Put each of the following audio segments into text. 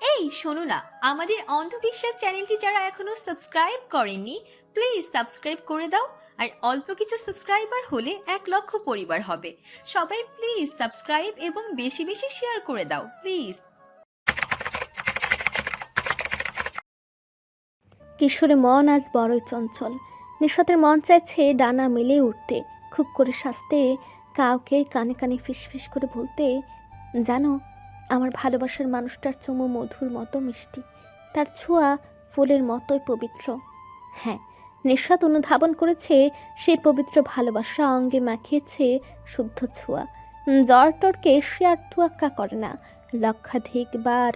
এই শোনো না, আমাদের অন্ধবিশ্বাস চ্যানেলটি যারা এখনো সাবস্ক্রাইব করেননি, প্লিজ সাবস্ক্রাইব করে দাও। আর অল্প কিছু সাবস্ক্রাইবার হলে 1 লক্ষ পরিবার হবে। সবাই প্লিজ সাবস্ক্রাইব এবং বেশি বেশি শেয়ার করে দাও প্লিজ। কিশোরের মন আজ বড়ই চঞ্চল। নিশাতের মন চাইছে ডানা মেলে উঠতে, খুব করে সাজতে, কাউকে কানে কানে ফিসফিস করে বলতে, জানো, আমার ভালোবাসার মানুষটার চুমু মধুর মতো মিষ্টি, তার ছোঁয়া ফুলের মতোই পবিত্র। হ্যাঁ, নিশাত অনুধাবন করেছে সেই পবিত্র ভালোবাসা অঙ্গে মাখিয়েছে শুদ্ধ ছোঁয়া। জ্বর টরকে সে আর তোয়াক্কা করে না। লক্ষাধিকবার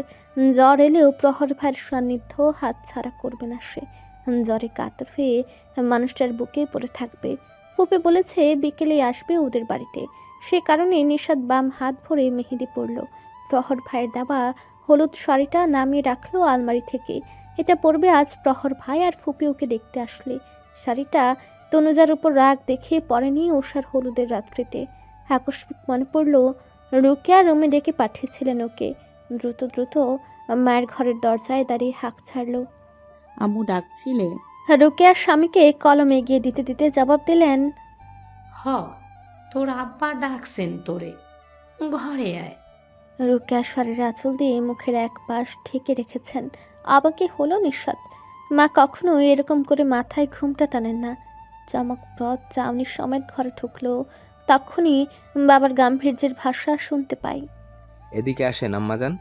জ্বর এলেও প্রহর ভাইয়ের সান্নিধ্য হাতছাড়া করবে না সে। জ্বরে কাতর হয়ে মানুষটার বুকে পড়ে থাকবে। ফুপে বলেছে বিকেলে আসবে ওদের বাড়িতে, সে কারণে নিশাত বাম হাত ভরে মেহেদি পড়ল। প্রহর ভাইয়ের দেওয়া হলুদ শাড়িটা নামিয়ে রাখলো আলমারি থেকে। এটা পরবে আজ প্রহর ভাই আর ফুপি ওকে দেখতে আসলে। শাড়িটা তনুজার উপর রাগ দেখে পরেনি ওষার হলুদের রাত্রিতে। আকস্মিক মনে পড়ল রুকিয়া রুমে ডেকে পাঠিয়েছিলেন ওকে। দ্রুত দ্রুত মায়ের ঘরের দরজায় দাঁড়িয়ে হাঁক ছাড়ল। আম্মু ডাকছিলে? রুকিয়ার স্বামীকে কলম এগিয়ে দিতে দিতে জবাব দিলেন, হ, তোর আব্বা ডাকছেন তোরে, ঘরে আয়। রুকিয়া শাড়ির আঁচল দিয়ে মুখের এক পাশ ঢেকে রেখেছেন। আবাকে হলো নিঃস্বাদ। মা কখনো এরকম করে মাথায় ঘুমটা টানেন না। চমকপ্রদ চাউনির সমেত ঘরে ঢুকলো, তখনই বাবার গাম্ভীর্যের ভাষা শুনতে পাই। এদিকে আসেন আম্মাজান।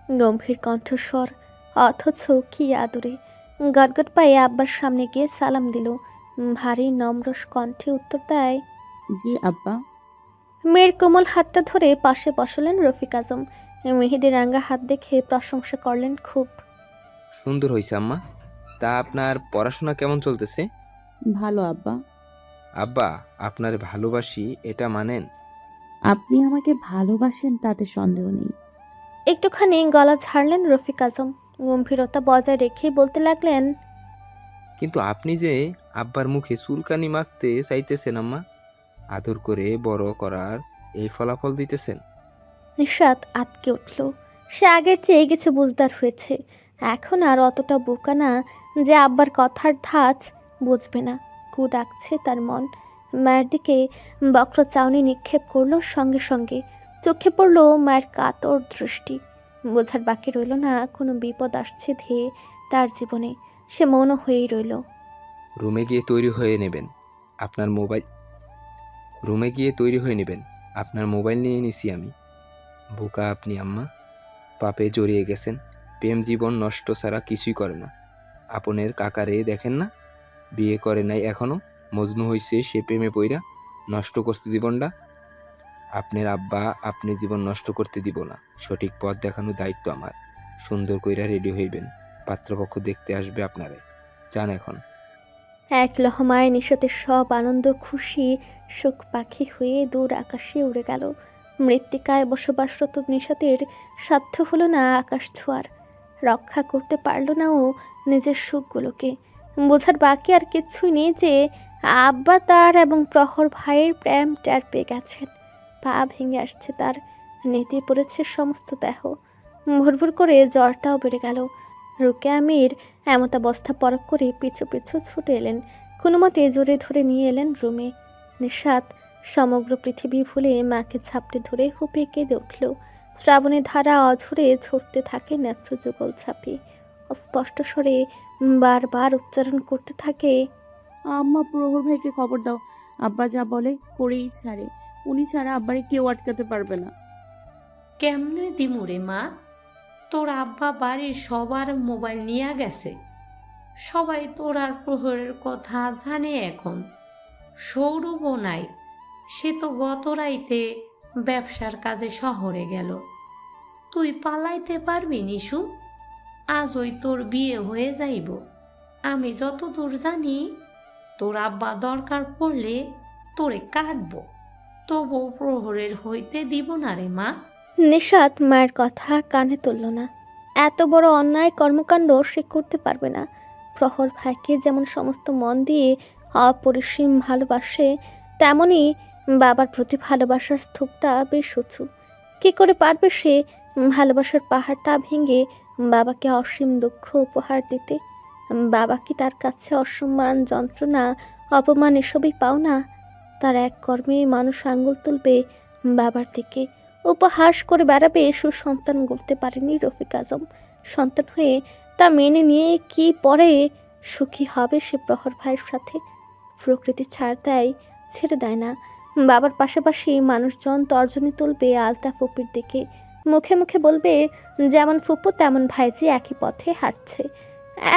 গম্ভীর কণ্ঠস্বর, অথচ কি আদরে। গদগদ পায়ে আব্বার সামনে গিয়ে সালাম দিল। ভারী নম্র কণ্ঠে উত্তর দেয়, জি আব্বা। মেয়ের কোমল হাতটা ধরে পাশে বসালেন রফিক আজম। মেহেদি রাঙ্গা হাত দেখে প্রশংসা করলেন খুব। সুন্দর হয়েছে আম্মা। তা আপনার পড়াশোনা কেমন চলতেছে? ভালো আব্বা। আব্বা, আপনার ভালোবাসি এটা মানেন? আপনি আমাকে ভালোবাসেন তাতে সন্দেহ নেই। একটুখানি গলা ঝাড়লেন রফিক আজম। গম্ভীরতা বজায় রেখে বলতে লাগলেন, কিন্তু আপনি যে আব্বার মুখে চুলকানি মাখতে চাইতেছেন আম্মা, আদর করে বড় করার এই ফলাফল দিতেছেন। নিঃস্বাদ আটকে উঠল। সে আগের চেয়ে কিছু বুঝদার হয়েছে। এখন আর অতটা বোকা না যে আব্বার কথার ধাঁচ বুঝবে না। কু ডাকছে তার মন। মায়ের দিকে বক্র চাউনি নিক্ষেপ করলো সঙ্গে সঙ্গে। চোখে পড়ল মায়ের কাতর দৃষ্টি। বোঝার বাকি রইল না কোনো বিপদ আসছে ধেয়ে তার জীবনে। সে মৌন হয়েই রইল। রুমে গিয়ে তৈরি হয়ে নেবেন। আপনার মোবাইল রুমে গিয়ে তৈরি হয়ে নেবেন। আপনার মোবাইল নিয়ে নিছি আমি। বোকা আপনি আম্মা, পাপে জড়িয়ে গেছেন। প্রেম জীবন নষ্ট ছাড়া কিছুই করে না। আপনের কাকারে দেখেন না, বিয়ে করে নাই এখনো, মজনু হইছে সে প্রেমে পইরা, নষ্ট করছে জীবনটা। আপনার আব্বা আপনি জীবন নষ্ট করতে দিব না। সঠিক পথ দেখানোর দায়িত্ব আমার। সুন্দর কইরা রেডি হইবেন, পাত্রপক্ষ দেখতে আসবে আপনারে। যান এখন। এক লহমায় নিশাতের সব আনন্দ খুশি শোক পাখি হয়ে দূর আকাশে উড়ে গেল। মৃত্তিকায় বসবাসরত নিশাতের সাধ্য হলো না আকাশ ছোঁয়ার। রক্ষা করতে পারল না ও নিজের সুখগুলোকে। বোঝার বাকি আর কিচ্ছুই নেই যে আব্বা তার এবং প্রহর ভাইয়ের প্রেম টের পেয়ে গেছেন। পা ভেঙে আসছে তার, নেতিয়ে পড়েছে সমস্ত দেহ। ভুরভুর করে জ্বরটাও বেড়ে গেল। রুকেয়া আমির এমতাবস্থা পরখ করে পিছু পিছু ছুটে এলেন। কোনো মতে জোরে ধরে নিয়ে এলেন রুমে। নিশাত সমগ্র পৃথিবী ভুলে মাকে ঝাপটে ধরে ফুপিয়ে কেঁদে উঠল। শ্রাবণের ধারা অঝরে ঝরতে থাকে নেত্রযুগল ছাপি। অস্পষ্ট স্বরে বারবার উচ্চারণ করতে থাকে, আম্মা, প্রহর ভাইকে খবর দাও। আব্বা যা বলে করেই ছাড়ে। উনি ছাড়া আব্বারে কেউ আটকাতে পারবে না। কেমনে দিমুরে মা, তোর আব্বা বাড়ির সবার মোবাইল নিয়ে গেছে। সবাই তোর আর প্রহরের কথা জানে এখন। সৌরভও নাই, সে তো গত রাইতে ব্যবসার কাজে শহরে গেল। তুই পালাইতে পারবি নিশু? আজই তোর বিয়ে হয়ে যাইব। আমি যতদূর জানি তোর আব্বা দরকার পড়লে তোরে কাটবো, তবু প্রহরের হইতে দিব না রে মা। নিশাত মায়ের কথা কানে তুলল না। এত বড় অন্যায় কর্মকাণ্ড সে করতে পারবে না। প্রহর ভাইকে যেমন সমস্ত মন দিয়ে অপরিসীম ভালোবাসে, তেমনি বাবার প্রতি ভালোবাসার স্তূপটা বেশ উঁচু। কী করে পারবে সে ভালোবাসার পাহাড়টা ভেঙে বাবাকে অসীম দুঃখ উপহার দিতে। বাবা কি তার কাছে অসম্মান, যন্ত্রণা, অপমান এসবই পাও না? তার এক কর্মে মানুষ আঙ্গুল তুলবে বাবার দিকে, উপহাস করে বেড়াবে সুসন্তান গড়তে পারেনি রফিক আজম। সন্তান হয়ে তা মেনে নিয়ে কি পরে সুখী হবে সে প্রহর ভাইয়ের সাথে? প্রকৃতি ছাড় দেয়, ছেড়ে দেয় না। বাবার পাশাপাশি মানুষজন তর্জনী তুলবে আলতা ফুপির দিকে, মুখে মুখে বলবে যেমন ফুপু তেমন ভাইজি একই পথে হাঁটছে।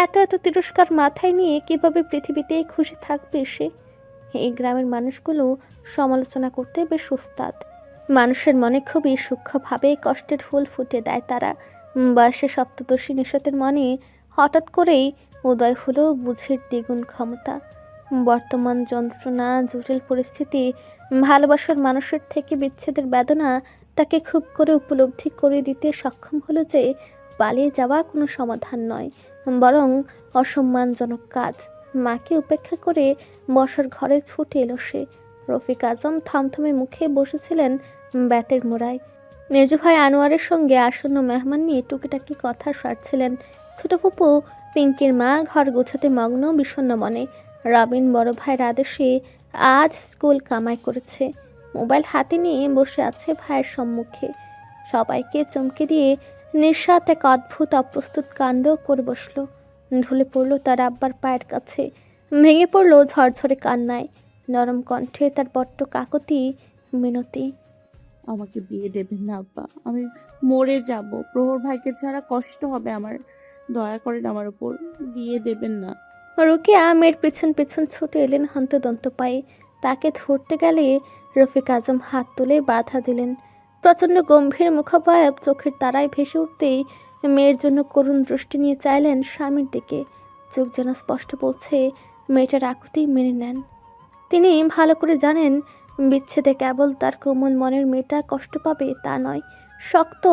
এত এত তিরস্কার মাথায় নিয়ে কিভাবে পৃথিবীতে খুশি থাকবে সে? এই গ্রামের মানুষগুলো সমালোচনা করতে বেশ উস্তাদ। মানুষের মনে খুবই সূক্ষ্মভাবে কষ্টের ফুল ফুটে দেয় তারা। বয়সে সপ্তদশী নিশাতের মনে হঠাৎ করেই উদয় হলো বুঝির দ্বিগুণ ক্ষমতা। বর্তমান যন্ত্রণা, জটিল পরিস্থিতি, ভালোবাসার মানুষের থেকে বিচ্ছেদের বেদনা তাকে খুব করে উপলব্ধি করে দিতে সক্ষম হলো যে পালিয়ে যাওয়া কোনো সমাধান নয়, বরং অসম্মানজনক কাজ। মাকে উপেক্ষা করে বসার ঘরে ছুটে এলো সে। রফিক আজম থমথমে মুখে বসেছিলেন বেতের মোড়ায়। মেজু ভাই আনোয়ারের সঙ্গে আসন্ন মেহমান নিয়ে টুকিটাকি কথা সারছিলেন। ছোট ফুপু পিঙ্কির মা ঘর গোছাতে মগ্ন বিষণ্ণ মনে। রবিন বড় ভাইয়ের আদেশে আজ স্কুল কামাই করেছে, মোবাইল হাতে নিয়ে বসে আছে ভাইয়ের সম্মুখে। সবাইকে চমকে দিয়ে নিঃস্বাত এক অদ্ভুত অপ্রস্তুত কাণ্ড করে বসলো। ঢলে পড়ল তার আব্বার পায়ের কাছে, ভেঙে পড়ল ঝরঝরে কান্নায়। নরম কণ্ঠে তার বড্ড কাকতি মিনতি। আমাকে বিয়ে দেবেন না আব্বা, আমি মরে যাব। প্রহর ভাইকে ছাড়া কষ্ট হবে আমার। দয়া করেন আমার উপর, বিয়ে দেবেন না। রুকিয়া মেয়ের পেছন পেছন ছুটে এলেন হন্তদন্ত পায়ে। তাকে ধরতে গেলে রফিক আজম হাত তুলে বাধা দিলেন। প্রচণ্ড গম্ভীর মুখাবয়ব চোখের তারায় ভেসে উঠতেই মেয়ের জন্য করুণ দৃষ্টি নিয়ে চাইলেন স্বামীর দিকে। চোখ যেন স্পষ্ট বলছে মেয়েটার আকুতি মেনে নেন। তিনি ভালো করে জানেন বিচ্ছেদে কেবল তার কোমল মনের মেয়েটা কষ্ট পাবে তা নয়, শক্ত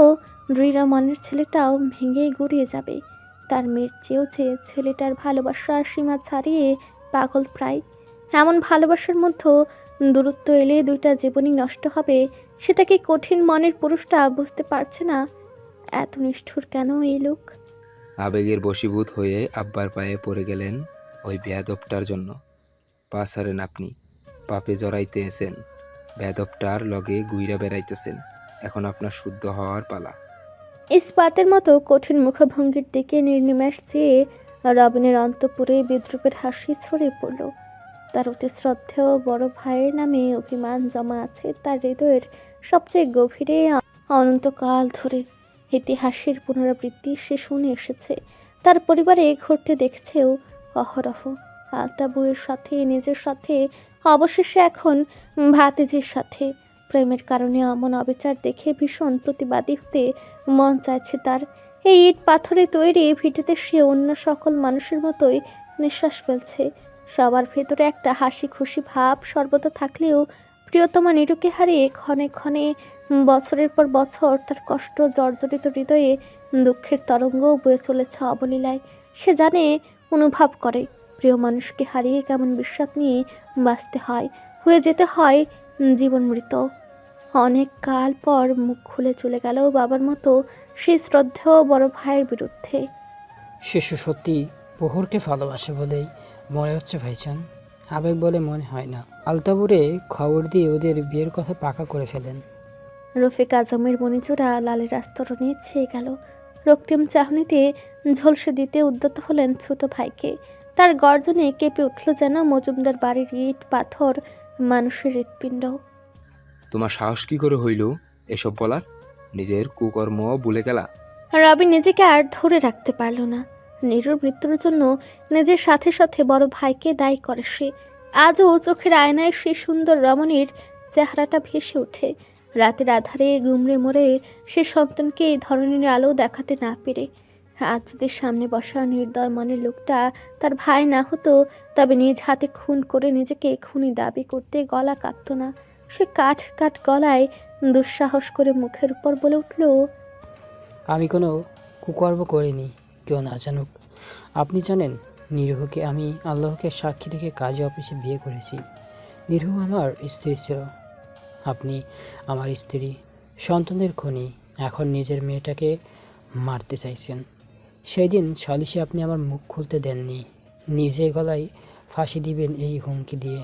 দৃঢ় মনের ছেলেটাও ভেঙে গড়িয়ে যাবে। তার মেয়ের চেয়েও যে ছেলেটার ভালোবাসার সীমা ছাড়িয়ে পাগল প্রায়। এমন ভালোবাসার মধ্যে দূরত্ব এলে দুইটা জীবনই নষ্ট হবে, সেটা কি কঠিন মনের পুরুষটা বুঝতে পারছে না? এত নিষ্ঠুর কেন এই লোক? আবেগের বশীভূত হয়ে আব্বার পায়ে পড়ে গেলেন ওই বেয়াদবটার জন্য। পা ছাড়েন আপনি, পাপে জড়াইতেছেন, বেয়াদবটার লগে গুইরা বেড়াইতেছেন। এখন আপনার শুদ্ধ হওয়ার পালা। ইস্পাতের মতো কঠিন মুখভঙ্গির দিকে নির্নিমেষ চেয়ে রবিনের অন্তঃপুরে বিদ্রুপের হাসি ছড়িয়ে পড়ল। তার অতি শ্রদ্ধেয় বড় ভাইয়ের নামে অভিমান জমা আছে তার হৃদয়ের সবচেয়ে গভীরে অনন্তকাল ধরে। ইতিহাসের পুনরাবৃত্তি সে শুনে এসেছে, তার পরিবারে ঘটতে দেখছেও অহরহ। আলতা বউয়ের সাথে, নিজের সাথে, অবশেষে এখন ভাতিজির সাথে। প্রেমের কারণে অমন অবিচার দেখে ভীষণ প্রতিবাদী হতে মন চাইছে তার। এই ইট পাথরে তৈরি ভিটেতে সে অন্য সকল মানুষের মতোই নিঃশ্বাস ফেলছে। সবার ভেতরে একটা হাসি খুশি ভাব সর্বদা থাকলেও প্রিয়তমা নিরুকে হারিয়ে ক্ষণে ক্ষণে বছরের পর বছর তার কষ্ট জর্জরিত হৃদয়ে দুঃখের তরঙ্গ বয়ে চলেছে অবলীলায়। সে জানে, অনুভব করে, প্রিয় মানুষকে হারিয়ে কেমন বিস্বাদ নিয়ে বাঁচতে হয়, হয়ে যেতে হয় জীবন মৃত। অনেক কাল পর মুখ খুলে চলে গেল বাবার মতো সেই শ্রদ্ধেয় বড় ভাইয়ের বিরুদ্ধে। শিশু সত্যি প্রহরকে ভালোবাসে বলেই মনে হচ্ছে ভাইজান, আবেগ বলে মনে হয় না। আলতাবুরে খবর দিয়ে ওদের বিয়ের কথা পাকা করে ফেলেন। রফিক আজমের মণিচূড়া লালের আস্তরণে ছেয়ে গেল। রক্তিম চাহনিতে ঝলসে দিতে উদ্যত হলেন ছোট ভাইকে। তার গর্জনে কেঁপে উঠল যেন মজুমদার বাড়ির ইট পাথর, মানুষের হৃৎপিণ্ড। তোমার সাহস কি করে হইল এসব বলার? নিজের কুকর্ম ভুলে গেলা? রবি নিজেকে আর ধরে রাখতে পারল না। নিরুর মৃত্যুর জন্য নিজের সাথে সাথে বড় ভাইকে দায়ী করে সে। আজও চোখের আয়নায় সে সুন্দর রমণীর চেহারাটা ভেসে ওঠে। রাতের আধারে গুমড়ে মরে সে সন্তানকে এই ধরনের আলো দেখাতে না পেরে। আজ যদি সামনে বসা নির্দয় মনের লোকটা তার ভাই না হতো, তবে নিজ হাতে খুন করে নিজেকে খুনি দাবি করতে গলা কাঁপত না। সে কাঠ কাঠ গলায় দুঃসাহস করে মুখের উপর বলে উঠল, আমি কোনো কুকর্ম করিনি, কেউ না জানুক। আপনি জানেন, নিরীহকে আমি আল্লাহকে সাক্ষী রেখে কাজী অফিসে বিয়ে করেছি। নিরীহ আমার স্ত্রী ছিল, আপনি আমার স্ত্রী, সন্তানের খনি। এখন নিজের মেয়েটাকে মারতে চাইছেন। সেই দিন সালিশে আপনি আমার মুখ খুলতে দেননি, নিজে গলায় ফাঁসি দিবেন এই হুমকি দিয়ে।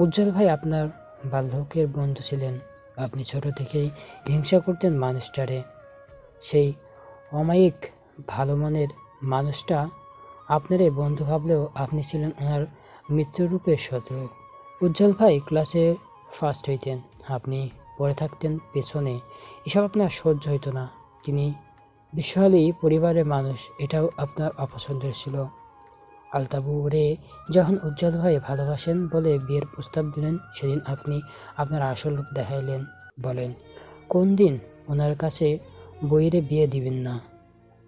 উজ্জ্বল ভাই আপনার বাল্যকের বন্ধু ছিলেন। আপনি ছোট থেকেই হিংসা করতেন মানুষটারে। সেই অমায়িক ভালো মনের মানুষটা আপনারে বন্ধু ভাবলেও আপনি ছিলেন ওনার মৃত্যুরূপের শত্রু। উজ্জ্বল ভাই ক্লাসে ফার্স্ট হইতেন, আপনি পড়ে থাকতেন পেছনে। এসব আপনার সহ্য হইতো না। তিনি বিশ্বহালী পরিবারের মানুষ, এটাও আপনার অপছন্দের ছিল। আলতাবু রে যখন উজ্জ্বল ভাই ভালোবাসেন বলে বিয়ের প্রস্তাব দিলেন, সেদিন আপনি আপনার আসল রূপ দেখাইলেন। বলেন কোন দিন ওনার কাছে বইরে বিয়ে দিবেন না?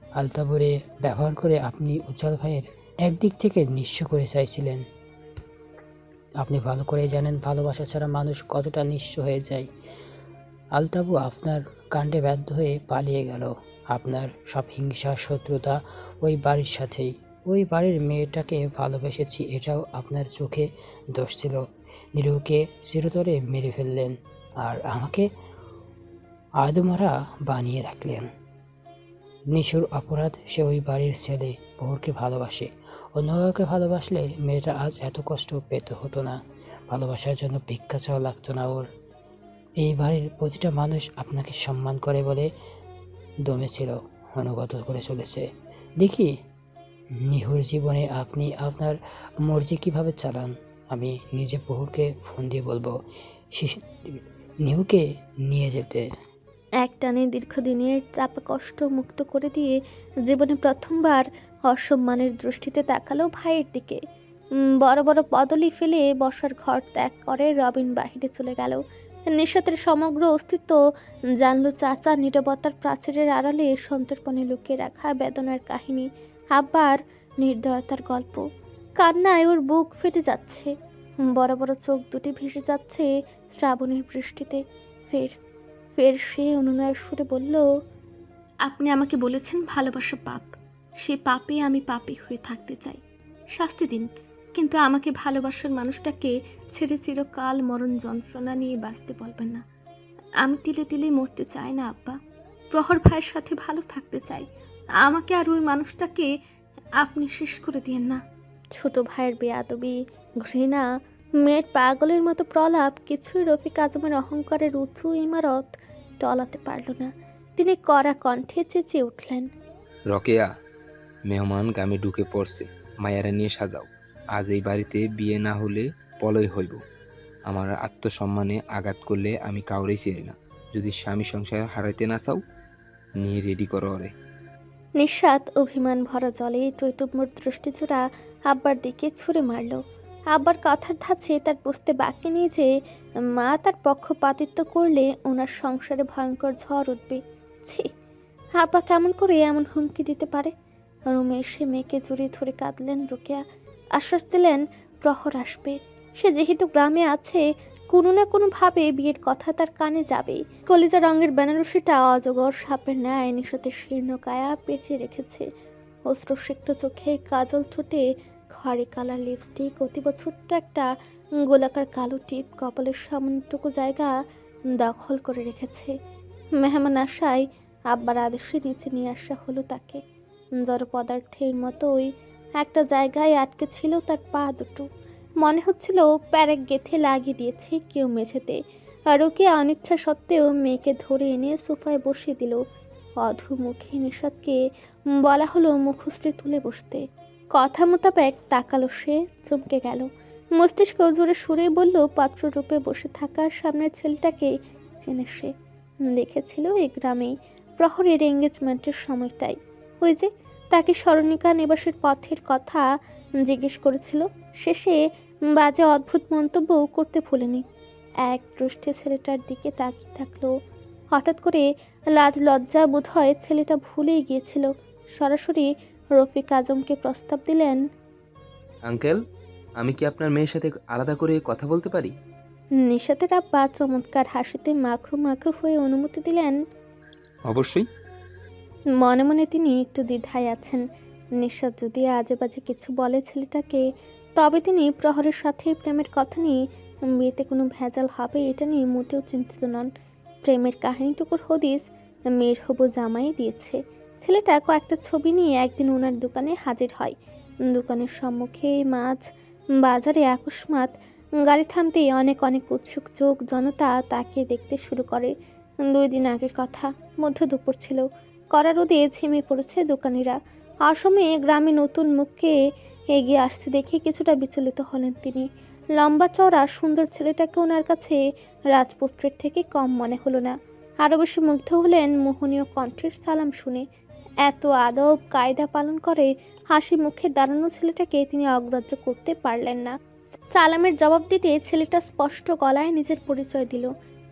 আলতাবুরে ব্যবহার করে আপনি উজ্জ্বল ভাইয়ের একদিক থেকে নিঃস্ব করে চাইছিলেন। আপনি ভালো করে জানেন ভালোবাসা ছাড়া মানুষ কতটা নিঃস্ব হয়ে যায়। আলতাবু আপনার কাণ্ডে বাধ্য হয়ে পালিয়ে গেল। আপনার সব হিংসা শত্রুতা ওই বাড়ির সাথেই। ওই বাড়ির মেয়েটাকে ভালোবেসেছি, এটাও আপনার চোখে দোষ ছিল। নিরুকে চিরতরে মেরে ফেললেন আর আমাকে আদমরা বানিয়ে রাখলেন। নিশুর অপরাধ, সে ওই বাড়ির ছেলে বউকে ভালোবাসে। অন্য কাউকে ভালোবাসলে মেয়েটা আজ এত কষ্ট পেতে হতো না। ভালোবাসার জন্য ভিক্ষা চাওয়া লাগতো না ওর। এই বাড়ির প্রতিটা মানুষ আপনাকে সম্মান করে বলে দমেছিল, অনুগত করে চলেছে। দেখি নিহুর জীবনে আপনি আপনার মর্জি কিভাবে চালান। আমি নিজে বহুকে ফোন দিয়ে বলবো নিহুকে নিয়ে যেতে। একটানে দীর্ঘদিনের চাপা কষ্ট মুক্ত করে দিয়ে জীবনে প্রথমবার অসম্মানের দৃষ্টিতে তাকালো ভাইয়ের দিকে। বড় বড় পদলি ফেলে বসার ঘর ত্যাগ করে রবিন বাহিরে চলে গেল। নিশাতের সমগ্র অস্তিত্ব জানলো চাচার নীরবতার প্রাচীরের আড়ালে সন্তর্পণে লুকিয়ে রাখা বেদনার কাহিনী, আব্বার নির্দয়তার গল্প। কান্নায় ওর বুক ফেটে যাচ্ছে, বড় বড় চোখ দুটি ভেসে যাচ্ছে শ্রাবণের বৃষ্টিতে। ফের ফের সে অনুনয়ের সুরে বলল, আপনি আমাকে বলেছেন ভালোবাসা পাপ, সে পাপে আমি পাপী হয়ে থাকতে চাই, শাস্তি দিন, কিন্তু আমাকে ভালোবাসার মানুষটাকে ছেড়ে চিরকাল মরণ যন্ত্রণা নিয়ে বাঁচতে বলবেন না। আমি তিলে তিলে মরতে চাই না আব্বা, প্রহর ভাইয়ের সাথে ভালো থাকতে চাই। আমাকে আর ওই মানুষটাকে আপনি শেষ করে দিয়েন না। ছোট ভাইয়ের বেয়াদবি, ঘৃণা, মেয়ের পাগলের মতো প্রলাপ কিছুই রফিক আজমের অহংকারের উঁচু ইমারত টলাতে পারল না। তিনি কড়া কণ্ঠে চেঁচিয়ে উঠলেন, রকেয়া, মেহমান গামে ঢুকে পড়ছে, মায়ারা নিয়ে সাজাও। আজ এই বাড়িতে বিয়ে না হলে পলয় হইব। আমার আত্মসম্মানে আঘাত করলে আমি কাউরেই চিনি না। যদি স্বামী সংসার হারাইতে না চাও, নিয়ে রেডি করো ওরে। নিঃস্বাদ অভিমান ভরা জলে চৈতন্যর দৃষ্টিচূড়া আব্বার দিকে ছুঁড়ে মারল। আব্বার কথার ধাঁচে তার বুঝতে বাকি নেই যে মা তার পক্ষপাতিত্ব করলে ওনার সংসারে ভয়ঙ্কর ঝড় উঠবে। ছি, আব্বা কেমন করে এমন হুমকি দিতে পারে? রুমে এসে মেয়েকে জড়িয়ে ধরে কাঁদলেন রোকেয়া। আশ্বাস দিলেন প্রহর আসবে। সে যেহেতু গ্রামে আছে, কোনো না কোনোভাবে বিয়ের কথা তার কানে যাবেই। কলিজা রঙের বেনারসিটা অজগর সাপের ন্যায় নিশতের শীর্ণ কায়া পেঁচিয়ে রেখেছে। অশ্রুসিক্ত চোখে কাজল ঠোঁটে খড়ে কালার লিপস্টিক, অতীব ছোট্ট একটা গোলাকার কালো টিপ কপালের সামান্যটুকু জায়গা দখল করে রেখেছে। মেহমান আশায় আব্বার আদেশে নিচে নিয়ে আসা হলো তাকে। জড় পদার্থের মতোই একটা জায়গায় আটকে ছিল তার পা দুটো। মনে হচ্ছিল প্যারেক গেথে লাগিয়ে দিয়েছে কেউ মেঝেতে। রোকেয়া অনিচ্ছা সত্ত্বেও মেয়েকে ধরে এনে সোফায় বসিয়ে দিল। অধুমুখী নিষাদকে বলা হলো মুখশ্রী তুলে বসতে। কথা মোতাবেক তাকালো সে, চমকে গেল। মস্তিষ্ক জোরে সুরে বলল পাত্ররূপে বসে থাকা সামনের ছেলেটাকে চেনে সে। দেখেছিল এই গ্রামেই প্রহরের এঙ্গেজমেন্টের সময়টাই। ওই যে তাকে স্মরণিকা নিবাসের পথের কথা জিজ্ঞেস করেছিল, শেষে বাজে অদ্ভুত মন্তব্য করতে ভুলেনি। এক দৃষ্টে ছেলেটার দিকে তাকিয়ে থাকলো। হঠাৎ করে লাজ লজ্জা বোধ হয় ছেলেটা ভুলেই গিয়েছিল। সরাসরি রফিক আজমকে প্রস্তাব দিলেন, আঙ্কেল, আমি কি আপনার মেয়ের সাথে আলাদা করে কথা বলতে পারি? নিশাতের আব্বা চমৎকার হাসিতে মাখু মাখু হয়ে অনুমতি দিলেন। অবশ্যই। মনে মনে তিনি একটু দ্বিধায় আছেন। নিশাত যদি আজে বাজে কিছু বলে ছেলেটাকে, তবে তিনি প্রহরের সাথে প্রেমের কথা নিয়ে বিয়েতে কোনো ভেজাল হবে এটা নিয়ে মোটেও চিন্তিত নন। প্রেমের কাহিনীটুকুর হদিস মেয়ের হবু জামাই দিয়েছে। ছেলেটা কয়েকটা ছবি নিয়ে একদিন ওনার দোকানে হাজির হয়। দোকানের সম্মুখে মাছ বাজারে আকস্মাৎ গাড়ি থামতেই অনেক অনেক উৎসুক চোখ জনতা তাকে দেখতে শুরু করে। 2 দিন আগের কথা, মধ্য দুপুর ছিল। কড়া রোদে ঝিমে পড়েছে দোকানিরা। অসময়ে গ্রামে নতুন মুখকে এগিয়ে আসতে দেখে কিছুটা বিচলিত হলেন তিনি। লম্বা চওড়া সুন্দর ছেলেটাকে ওনার কাছে রাজপুত্রের থেকে কম মনে হলো না। আরও বেশি মুগ্ধ হলেন মোহনীয় কণ্ঠের সালাম শুনে। এত আদব কায়দা পালন করে হাসি মুখে দাঁড়ানো ছেলেটাকে তিনি অগ্রাহ্য করতে পারলেন না। সালামের জবাব দিতে ছেলেটা স্পষ্ট গলায় নিজের পরিচয় দিল।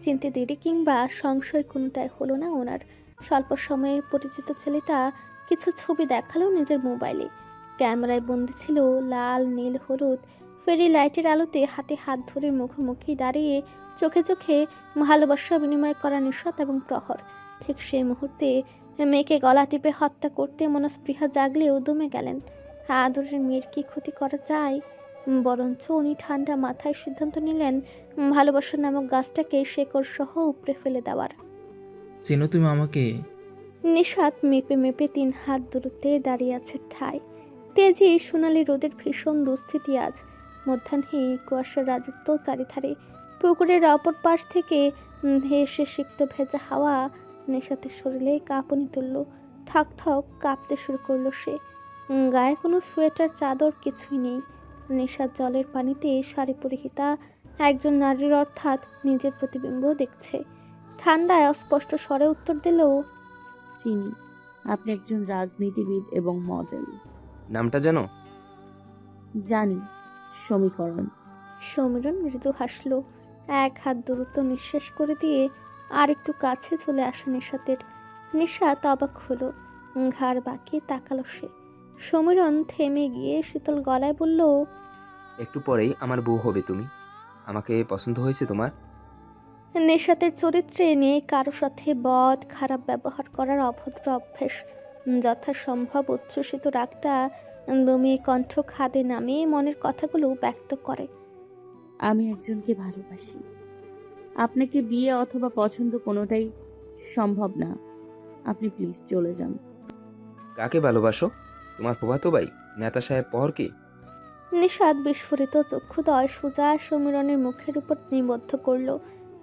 চিনতে দেরি কিংবা সংশয় কোনোটাই হলো না ওনার। স্বল্প সময়ে পরিচিত ছেলেটা কিছু ছবি দেখালো নিজের মোবাইলে। ক্যামেরায় বন্দি ছিল লাল নীল হলুদ ফেরি লাইটের আলোতে হাতে হাত ধরে মুখোমুখি দাঁড়িয়ে চোখে চোখে ভালোবাসা বিনিময় করা নিশাত এবং প্রহর। ঠিক সেই মুহূর্তে মেয়েকে গলা টিপে হত্যা করতে মনস্পৃহা জাগলেও দমে গেলেন। আদরের মেয়ের কি ক্ষতি করা যায়? বরঞ্চ উনি ঠান্ডা মাথায় সিদ্ধান্ত নিলেন ভালোবাসা নামক গাছটাকে শেকড় সহ উপড়ে ফেলে দেওয়ার। চেনো তুমি আমাকে? নিশাত মেপে মেপে 3 হাত দূরত্বে দাঁড়িয়ে আছে ঠায়। তেজি সোনালি রোদের ভীষণ দুস্থিতি আজ। মধ্যাহ্নে কুয়াশার রাজত্ব চারিধারে। পুকুরের অপর পাশ থেকে ভেসে সিক্ত ভেজা হাওয়া নিশাতের শরীরে কাঁপুনি তুলল। ঠক ঠক কাঁপতে শুরু করলো সে। গায়ে কোনো সোয়েটার চাদর কিছুই নেই। নিশাত জলের পানিতে শাড়ি পরিহিতা একজন নারীর অর্থাৎ নিজের প্রতিবিম্ব দেখছে। ঠান্ডায় অস্পষ্ট স্বরে উত্তর দিল, চিনি, আপনি একজন রাজনীতিবিদ এবং মডেল। নামটা জানো? জানি, সমীকরণ। সমীরণ মৃদু হাসল। 1 হাত দূরত্ব নিঃশ্বাস করে দিয়ে আর একটু কাছে চলে আসে নিশাতের। নিশাত অবাক হলো। ঘাড় বাঁকিয়ে তাকালো সে। সমীরণ থেমে গিয়ে শীতল গলায় বলল, একটু পরেই আমার বউ হবে তুমি। আমাকে পছন্দ হয়েছে তোমার? নেশাতের চরিত্রে নিয়ে কারো সাথে বদ খারাপ ব্যবহার করার অভদ্র অভ্যেস। যথাসম্ভব উচ্ছ্বসিত রাগটা দমিয়ে কণ্ঠ খাদে নামিয়ে মনের কথাগুলো ব্যক্ত করে। আমি একজনকে ভালোবাসি। আপনাকে বিয়ে অথবা পছন্দ কোনোটাই সম্ভব না। আপনি প্লিজ চলে যান। কাকে ভালোবাসো? তোমার ফুফাতো ভাই নেতা সাহেব পহরকে? নিশাত বিস্ফোরিত চক্ষুদয় সোজা সমীরণের মুখের উপর নিবদ্ধ করল।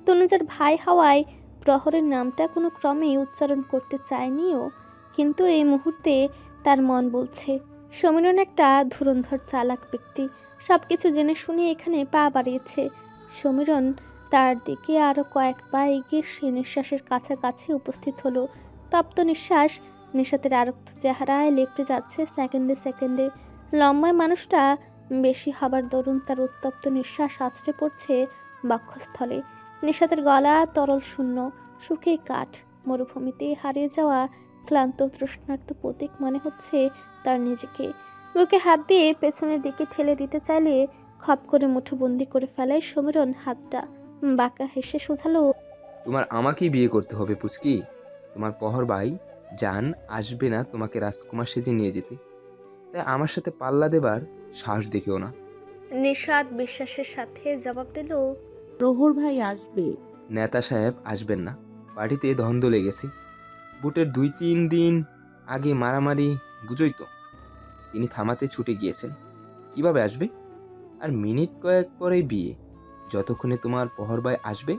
তনুজার ভাই হওয়ায় প্রহরের নামটা কোনো ক্রমেই উচ্চারণ করতে চায়নিও, কিন্তু এই মুহূর্তে তার মন বলছে সমীরণ একটা ধুরন্ধর চালাক ব্যক্তি। সব কিছু জেনে শুনে এখানে পা বাড়িয়েছে। সমীরণ তার দিকে আরও কয়েক পা এগিয়ে সে নিঃশ্বাসের কাছাকাছি উপস্থিত হলো। তপ্ত নিঃশ্বাস নিশাতের আরক্ত চেহারায় লেপটে যাচ্ছে সেকেন্ডে সেকেন্ডে। লম্বায় মানুষটা বেশি হবার দরুন তার উত্তপ্ত নিঃশ্বাস আছড়ে পড়ছে বক্ষস্থলে। নিশাতের গলা তরল শূন্য, শুকিয়ে কাঠ। মরুভূমিতে হারিয়ে যাওয়া ক্লান্ত তৃষ্ণার্ত প্রতীক মনে হচ্ছে তার নিজেকে। বুকে হাত দিয়ে পেছনের দিকে ঠেলে দিতে চাইলে খপ করে মুঠোবন্দি করে ফেলায় সমীরণ হাতটা। বাঁকা হেসে শুধালো, তোমার আমাকেই বিয়ে করতে হবে পুচকি। তোমার পহর ভাই জান আসবে না তোমাকে রাজকুমার সেজে নিয়ে যেতে, তাই আমার সাথে পাল্লা দেবার সাহস দেখিও না। নিশাত বিশ্বাসের সাথে জবাব দিল, প্রহর ভাই আসবে। নেতা সাহেব আসবেন না, পার্টিতে ধন্দ লেগেছে। বুটের 2-3 দিন আগে মারামারি, বুঝই তো। তিনি থামাতে ছুটে গিয়েছেন, কিভাবে আসবে? আর মিনিট কয়েক পরেই বিয়ে। যতক্ষণে তোমার পহর ভাই আসবে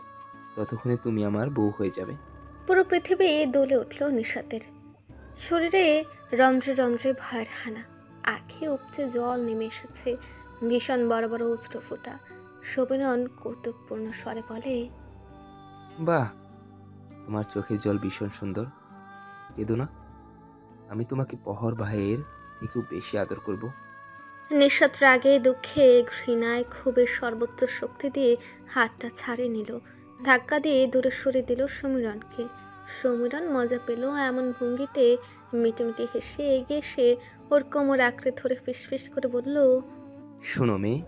ততক্ষণে তুমি আমার বউ হয়ে যাবে। পুরো পৃথিবী দোলে উঠল নিশাতের। শরীরে রন্ধ্রে রন্ধ্রে ভয়ের হানা। আঁখে উপচে জল নেমে এসেছে, ভীষণ বড় বড় অশ্রু ফোঁটা। সমীরণ কৌতুকপূর্ণ স্বরে বলে, বাহ, তোমার চোখের জল ভীষণ সুন্দর। কেঁদো না, আমি তোমাকে পহর ভাইয়ের থেকেও বেশি আদর করব। নিশাত রাগে দুঃখে ঘৃণায় ক্ষোভের সর্বোচ্চ শক্তি দিয়ে হাতটা ছাড়িয়ে নিল। ধাক্কা দিয়ে দূরে সরে দিল সমীরণকে। সমীরণ মজা পেল এমন ভঙ্গিতে মিটিমিটি হেসে এগিয়ে এসে ওর কোমর আঁকড়ে ধরে ফিসফিস করে বলল, শোনো মেয়ে,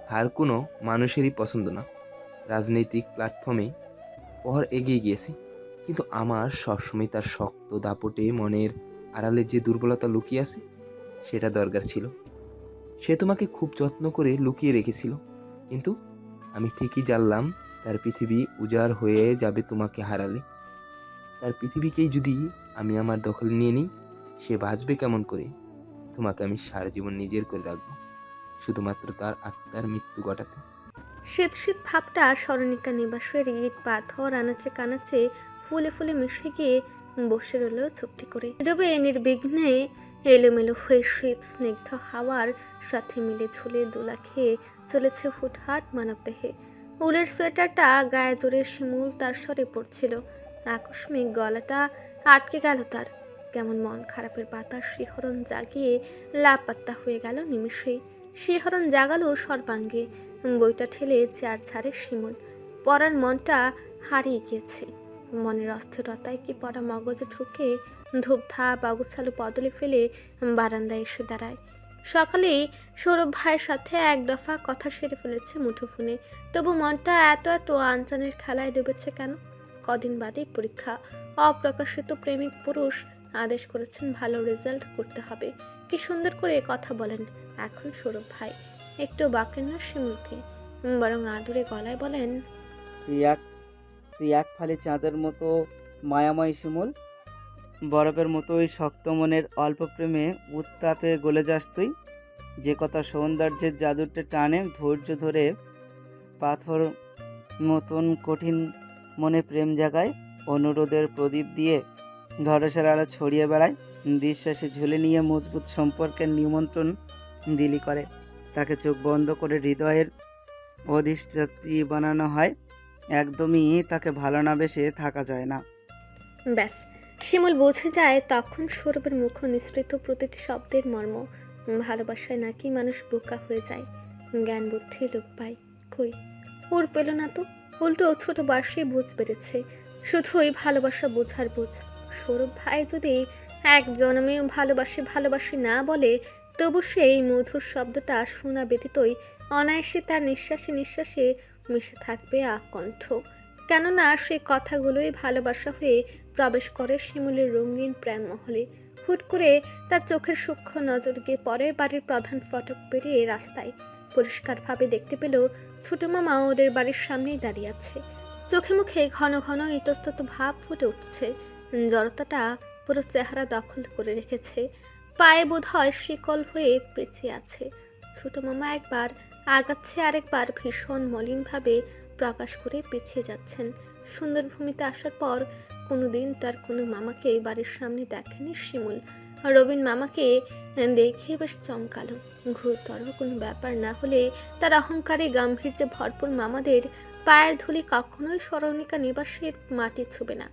হার কোনো মানুষেরই পছন্দ না। রাজনৈতিক প্ল্যাটফর্মে পহর এগিয়ে গিয়েছে, কিন্তু আমার সবসময় তার শক্ত দাপটে মনের আড়ালে যে দুর্বলতা লুকিয়ে আছে সেটা দরকার ছিল। সে তোমাকে খুব যত্ন করে লুকিয়ে রেখেছিল, কিন্তু আমি ঠিকই জানলাম তার পৃথিবী উজাড় হয়ে যাবে তোমাকে হারালে। তার পৃথিবীকেই যদি আমি আমার দখলে নিয়ে নিই সে বাঁচবে কেমন করে? তোমাকে আমি সারা জীবন নিজের করে রাখবো, শুধুমাত্র তার আত্মার মৃত্যু ঘটাতে। শীত শীত ভাবটা স্মরণিকা নিবাসের ইট পাথর আনাচে কানাচে ফুলে ফুলে মিশে গিয়ে বসে রইল চুপটি করে। রবে নির্বিঘ্নে এলোমেলো হয়ে শীত স্নিগ্ধ হাওয়ার সাথে মিলে ঝুলে দোলা খেয়ে চলেছে হুটহাট মানবদেহে। উলের সোয়েটারটা গায়ে জোরে শিমুল তার স্বরে পড়ছিল। আকস্মিক গলাটা আটকে গেল তার। কেমন মন খারাপের বাতাস শিহরণ জাগিয়ে লাপাত্তা হয়ে গেল নিমিষেই। শিহরণ জাগালো সর্বাঙ্গে। বইটা ঠেলে চেয়ার ছাড়ে শিমুল। পড়ার মনটা হারিয়ে গিয়েছে। মনের অস্থিরতায় কি পড়া মগজে ঢুকে ধূপধাপ অগুছালো বদলে ফেলে বারান্দায় এসে দাঁড়ায়। সকালে সৌরভ ভাইয়ের সাথে এক দফা কথা সেরে ফেলেছে মুঠোফোনে। তবু মনটা এত এত আনচানের খেলায় ডুবেছে কেন? কদিন বাদেই পরীক্ষা। অপ্রকাশিত প্রেমিক পুরুষ আদেশ করেছেন ভালো রেজাল্ট করতে হবে। কি সুন্দর করে কথা বলেন এখন সৌরভ ভাই। একটু বাঁকেন না শিমুলকে, বরং আদুরে গলায় বলেন, তুই এক ফালি চাঁদের মতো মায়াময় শিমুল, বরফের মতো ওই শক্ত মনের অল্প প্রেমে উত্তাপে গলে যাস তুই। যে কথা সৌন্দর্যের জাদুতে টানে ধৈর্য ধরে পাথর মতন কঠিন মনে প্রেম জাগায়, অনুরোধের প্রদীপ দিয়ে ধরসের আলো ছড়িয়ে বেড়ায়, বিশ্বাসে ঝুলে নিয়ে মজবুত সম্পর্কের নিমন্ত্রণ দিলি করে, তাকে চোখ বন্ধ করে হৃদয়ের অধিষ্ঠাত্রী বানানো হয়। একদমই তাকে ভালো না বেসে থাকা যায় না। ব্যাস। শিমুল বুঝে যায় তখন সৌরভের মুখ নিঃসৃত প্রতিটি শব্দের মর্ম। ভালোবাসায় নাকি মানুষ বোকা হয়ে যায়, জ্ঞান বুদ্ধি লোপ পায়। কই, ওর পেল না তো। উল্টো ছোট বয়সে বুঝ বেড়েছে, শুধুই ভালোবাসা বোঝার বুঝ। সৌরভ ভাই যদি এক জন্মে ভালোবাসি ভালোবাসি না বলে, তবু সেই মধুর শব্দটা শোনা ব্যতীতই অনায়াসে তার নিঃশ্বাসে নিঃশ্বাসে মিশে থাকবে আকণ্ঠ। কেননা সে কথাগুলোই ভালোবাসা হয়ে প্রবেশ করে শিমুলের রঙিন প্রেম মহলে। হুট করে তার চোখের সূক্ষ্ম নজর গিয়ে পড়ে বাড়ির প্রধান ফটক পেরিয়ে রাস্তায়। পরিষ্কারভাবে দেখতে পেল ছোট মামা ওদের বাড়ির সামনেই দাঁড়িয়ে আছে। চোখে মুখে ঘন ঘন ইতস্তত ভাব ফুটে উঠছে। জড়তাটা পুরো চেহারা দখল করে রেখেছে। পায়ে বোধ হয় শিকল হয়ে পেঁচিয়ে আছে। ছোট মামা একবার আগাচ্ছে, আরেকবার ভীষণ মলিনভাবে প্রকাশ করে পিছিয়ে যাচ্ছেন। সুন্দর ভূমিতে আসার পর কোনোদিন তার কোনো মামাকে বাড়ির সামনে দেখেনি শিমুল। রবিন মামাকে দেখে বেশ চমকালো। ঘুরতর কোনো ব্যাপার না হলে তার অহংকারে গাম্ভীর্যে ভরপুর মামাদের পায়ের ধুলি কখনোই স্মরণিকা নিবাসের মাটি ছুবে না।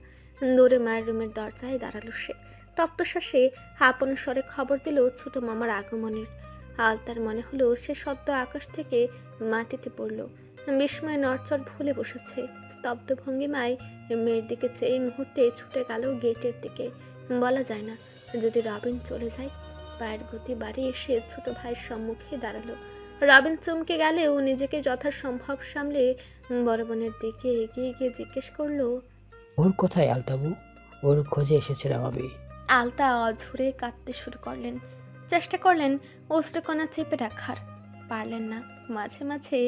দৌড়ে মায়ের রুমের দরজায় দাঁড়ালো সে। তপ্তশ্বাসে আপন স্বরে খবর দিল ছোট মামার আগমনের। আলতার মনে হলো সে সদ্য আকাশ থেকে মাটিতে পড়ল। বিস্ময়ে নড়চড় ভুলে বসেছে। স্তব্ধ ভঙ্গিমায় মেয়ের দিকে চেয়ে মুহূর্তে ছুটে গেল গেটের দিকে। বলা যায় না, যদি রবিন চলে যায়। পায়ের গতি বাড়িয়ে এসে ছোট ভাইয়ের সম্মুখে দাঁড়ালো। রবিন চমকে গেলেও নিজেকে যথাসম্ভব সামলে বড় বোনের দিকে এগিয়ে গিয়ে জিজ্ঞেস করলো, ওর কোথায় আলতাবু? ওর খোঁজে এসেছিলাম আমি। আলতা অঝরে কাঁদতে শুরু করলেন। চেষ্টা করলেন অশ্রুকণা চেপে রাখার, পারলেন না। মাঝে মাঝে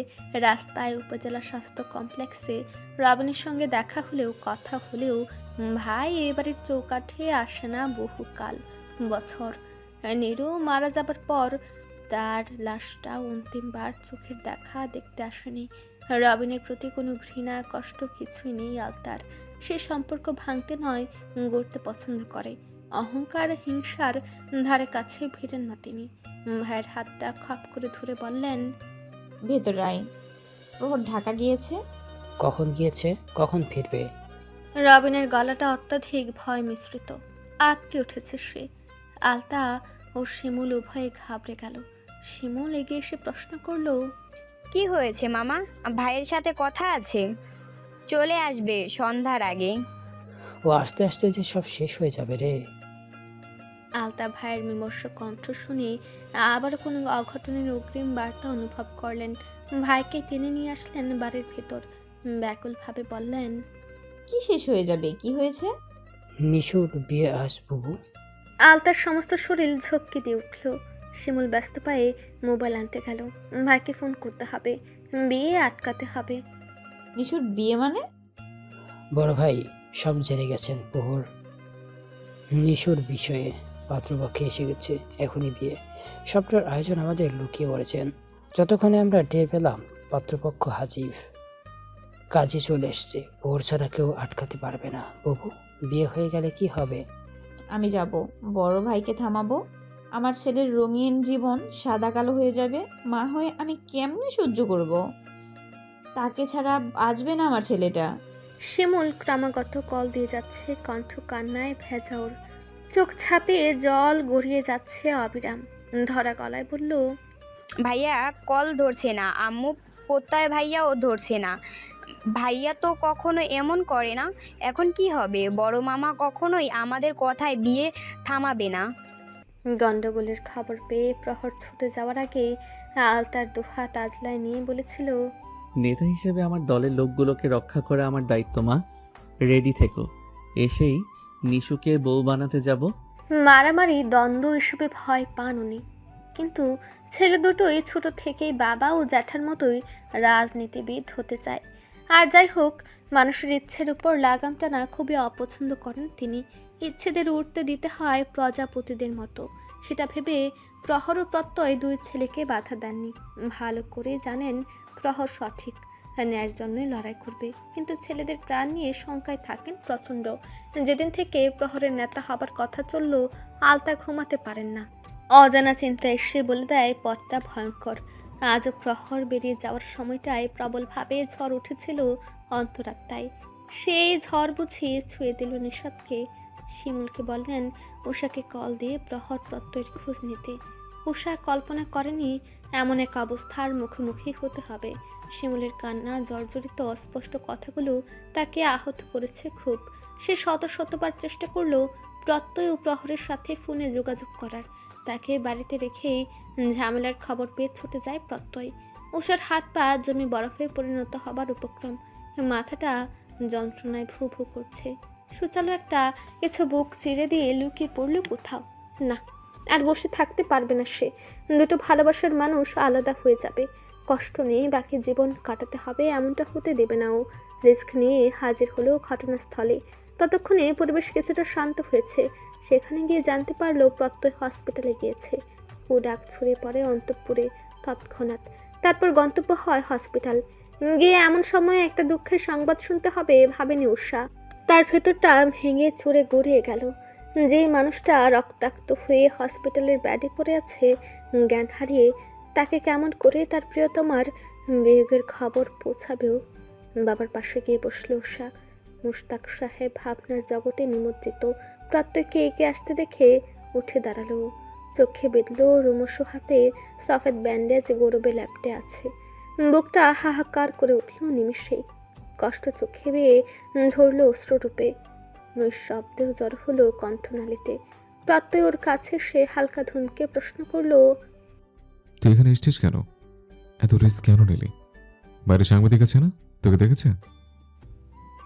রাস্তায় উপজেলা স্বাস্থ্য কমপ্লেক্সে রবিনের সঙ্গে দেখা হলেও কথা হলেও ভাই এবারের চৌকাঠে আসে না বহুকাল বছর। নিরু মারা যাবার পর তার লাশটা অন্তিমবার চোখের দেখা দেখতে আসেনি। রবিনের প্রতি কোনো ঘৃণা কষ্ট কিছুই নেই আলতার। সে সম্পর্ক ভাঙতে নয়, গড়তে পছন্দ করে। অহংকার হিংসার ধারে কাছে ভিড়েন না তিনি। ভাইয়ের হাতটা খপ করে ধরে বললেন, ভেতরে আয়। প্রহর ঢাকা গিয়েছে। কখন গিয়েছে? কখন ফিরবে? রবিনের গলাটা অত্যাধিক ভয় মিশ্রিত। আটকে উঠেছে সে। আলতা ও শিমুল উভয়ে ঘাবড়ে গেল। শিমুল এগিয়ে এসে প্রশ্ন করলো, কি হয়েছে মামা? ভাইয়ের সাথে কথা আছে, চলে আসবে সন্ধ্যার আগে। ও আস্তে আস্তে যে সব শেষ হয়ে যাবে রে। আলতা ভাইয়ের বিমর্ষ কণ্ঠ শুনে আবার কোনো অঘটনের অগ্রিম বার্তা অনুভব করলেন। ভাইকে টেনে নিয়ে আসলেন বাড়ির ভেতর। ব্যাকুলভাবে বললেন, কি শেষ হয়ে যাবে? কি হয়েছে? নিশুর বিয়ে আসবু। আলতার সমস্ত শরীর ঝক্কি দিয়ে উঠল। শিমুল ব্যস্ত পায়ে মোবাইল আনতে গেল। ভাইকে ফোন করতে হবে, বিয়ে আটকাতে হবে। নিশুর বিয়ে মানে? বড় ভাই সব জেনে গেছেন প্রহর নিশুর বিষয়ে। পাত্রপক্ষে এসে গেছে, এখনই বিয়ে। সবটার আয়োজন আমাদের লুকিয়ে করেছেন। যতক্ষণে আমরা টের পেলাম পাত্রপক্ষ হাজির, কাজে চলে এসছে। ওর ছাড়া কেউ আটকাতে পারবে না। বাবু, বিয়ে হয়ে গেলে কি হবে? আমি যাব, বড় ভাইকে থামাবো। আমার ছেলের রঙিন জীবন সাদা কালো হয়ে যাবে। মা হয়ে আমি কেমনে সহ্য করব? তাকে ছাড়া বাঁচবে না আমার ছেলেটা। শিমুল ক্রমাগত কল দিয়ে যাচ্ছে, কণ্ঠ কান্নায় ভেজা ওর। চোখ ছাপিয়ে জল গড়িয়ে যাচ্ছে অবিরাম। ধরা গলায় বলল, ভাইয়া কল ধরছে না, আম্মু প্রত্যয় ভাইয়াও ধরছে না। ভাইয়া তো কখনো এমন করে না, এখন কি হবে? বড় মামা কখনোই আমাদের কথায় বিয়ে থামাবে না। গন্ডগোলের খবর পেয়ে প্রহর ছুটে যাওয়ার আগে আলতার দুহাত আজলায় নিয়ে বলেছিল, নেতা হিসেবে আমার দলের লোকগুলোকে রক্ষা করা আমার দায়িত্ব মা। রেডি থেকো, এসেই নিশুকে বউ বানাতে যাব। মারামারি দ্বন্দ্ব এসবে ভয় পান উনি। কিন্তু ছেলে দুটোই ছোট থেকেই বাবা ও জ্যাঠার মতোই রাজনীতিবিদ হতে চায়। আর যাই হোক, মানুষের ইচ্ছের উপর লাগাম টানা খুবই অপছন্দ করেন তিনি। ইচ্ছেদের উঠতে দিতে হয় প্রজাপতিদের মতো, সেটা ভেবে প্রহর ও প্রত্যয় দুই ছেলেকে বাধা দেননি। ভালো করে জানেন প্রহর সঠিক, ন্যায়ের জন্যই লড়াই করবে। কিন্তু ছেলেদের প্রাণ নিয়ে শঙ্কায় থাকেন প্রচণ্ড। যেদিন থেকে প্রহরের নেতা হবার কথা চলল, আলতা ঘুমাতে পারেন না। অজানা চিন্তা এসে বলে দেয় পথটা ভয়ঙ্কর। আজও প্রহর বেরিয়ে যাওয়ার সময়টায় প্রবলভাবে ঝড় উঠেছিল অন্তরাত্মায়। সেই ঝড় বুঝিয়ে ছুঁয়ে দিল নিশাদকে। শিমুলকে বললেন উষাকে কল দিয়ে প্রহর প্রত্যয়ের খোঁজ নিতে। উষা কল্পনা করেনি এমন এক অবস্থার মুখোমুখি হতে হবে। শিমুলের কান্না, জর্জরিত অস্পষ্ট কথাগুলো তাকে আহত করেছে খুব। সে শতবার চেষ্টা করলো প্রত্যয় ও প্রহরের সাথে ফোনে যোগাযোগ করার। তাকে বাড়িতে রেখেই ঝামেলার খবর পেয়ে ছুটে যায় প্রত্যয়। উষার হাত পা জমি বরফে পরিণত হবার উপক্রম। মাথাটা যন্ত্রণায় ভু ভু করছে। সুচালো একটা কিছু বুক চিরে দিয়ে লুকিয়ে পড়ল কোথাও। না, আর বসে থাকতে পারবে না সে। দুটো ভালোবাসার মানুষ আলাদা হয়ে যাবে, কষ্ট নিয়ে বাকি জীবন কাটাতে হবে, এমনটা হতে দেবে না ও। রিস্ক নিয়ে হাজির হলো ঘটনাস্থলে। ততক্ষণে পরিবেশ কিছুটা শান্ত হয়েছে। সেখানে গিয়ে জানতে পারলো প্রত্যয় হসপিটালে গিয়েছে। ও ডাক ছড়িয়ে পড়ে অন্তঃপুরে তৎক্ষণাৎ। তারপর গন্তব্য হয় হসপিটাল। গিয়ে এমন সময় একটা দুঃখের সংবাদ শুনতে হবে ভাবেনি উষা। তার ভেতরটা ভেঙে চুরে গড়িয়ে গেল। যে মানুষটা রক্তাক্ত হয়ে হসপিটালের বেডে পড়ে আছে জ্ঞান হারিয়ে, তাকে কেমন করে তার প্রিয়তমার বিয়োগের খবর পৌঁছাবেও। বাবার পাশে গিয়ে বসল উষা। মুশতাক সাহেব ভাবনার জগতে নিমজ্জিত। প্রত্যেককে এগিয়ে আসতে দেখে উঠে দাঁড়ালো। চোখে বিঁধল রুমসো হাতে সফেদ ব্যান্ডেজ গৌরবে ল্যাপটে আছে। বুকটা হাহাকার করে উঠল নিমিষেই। কষ্ট চোখে বেয়ে ঝরল অশ্রুরূপে। নৈশব্দেও জ্বর হলো কণ্ঠনালীতে। প্রত্যয় ওর কাছে সে হালকা ধমকে প্রশ্ন করলো, তুই এখানে এসছিস কেন? এত রিস্ক কেন নিলি? বাইরে সাংবাদিক আছে না, তোকে দেখেছে?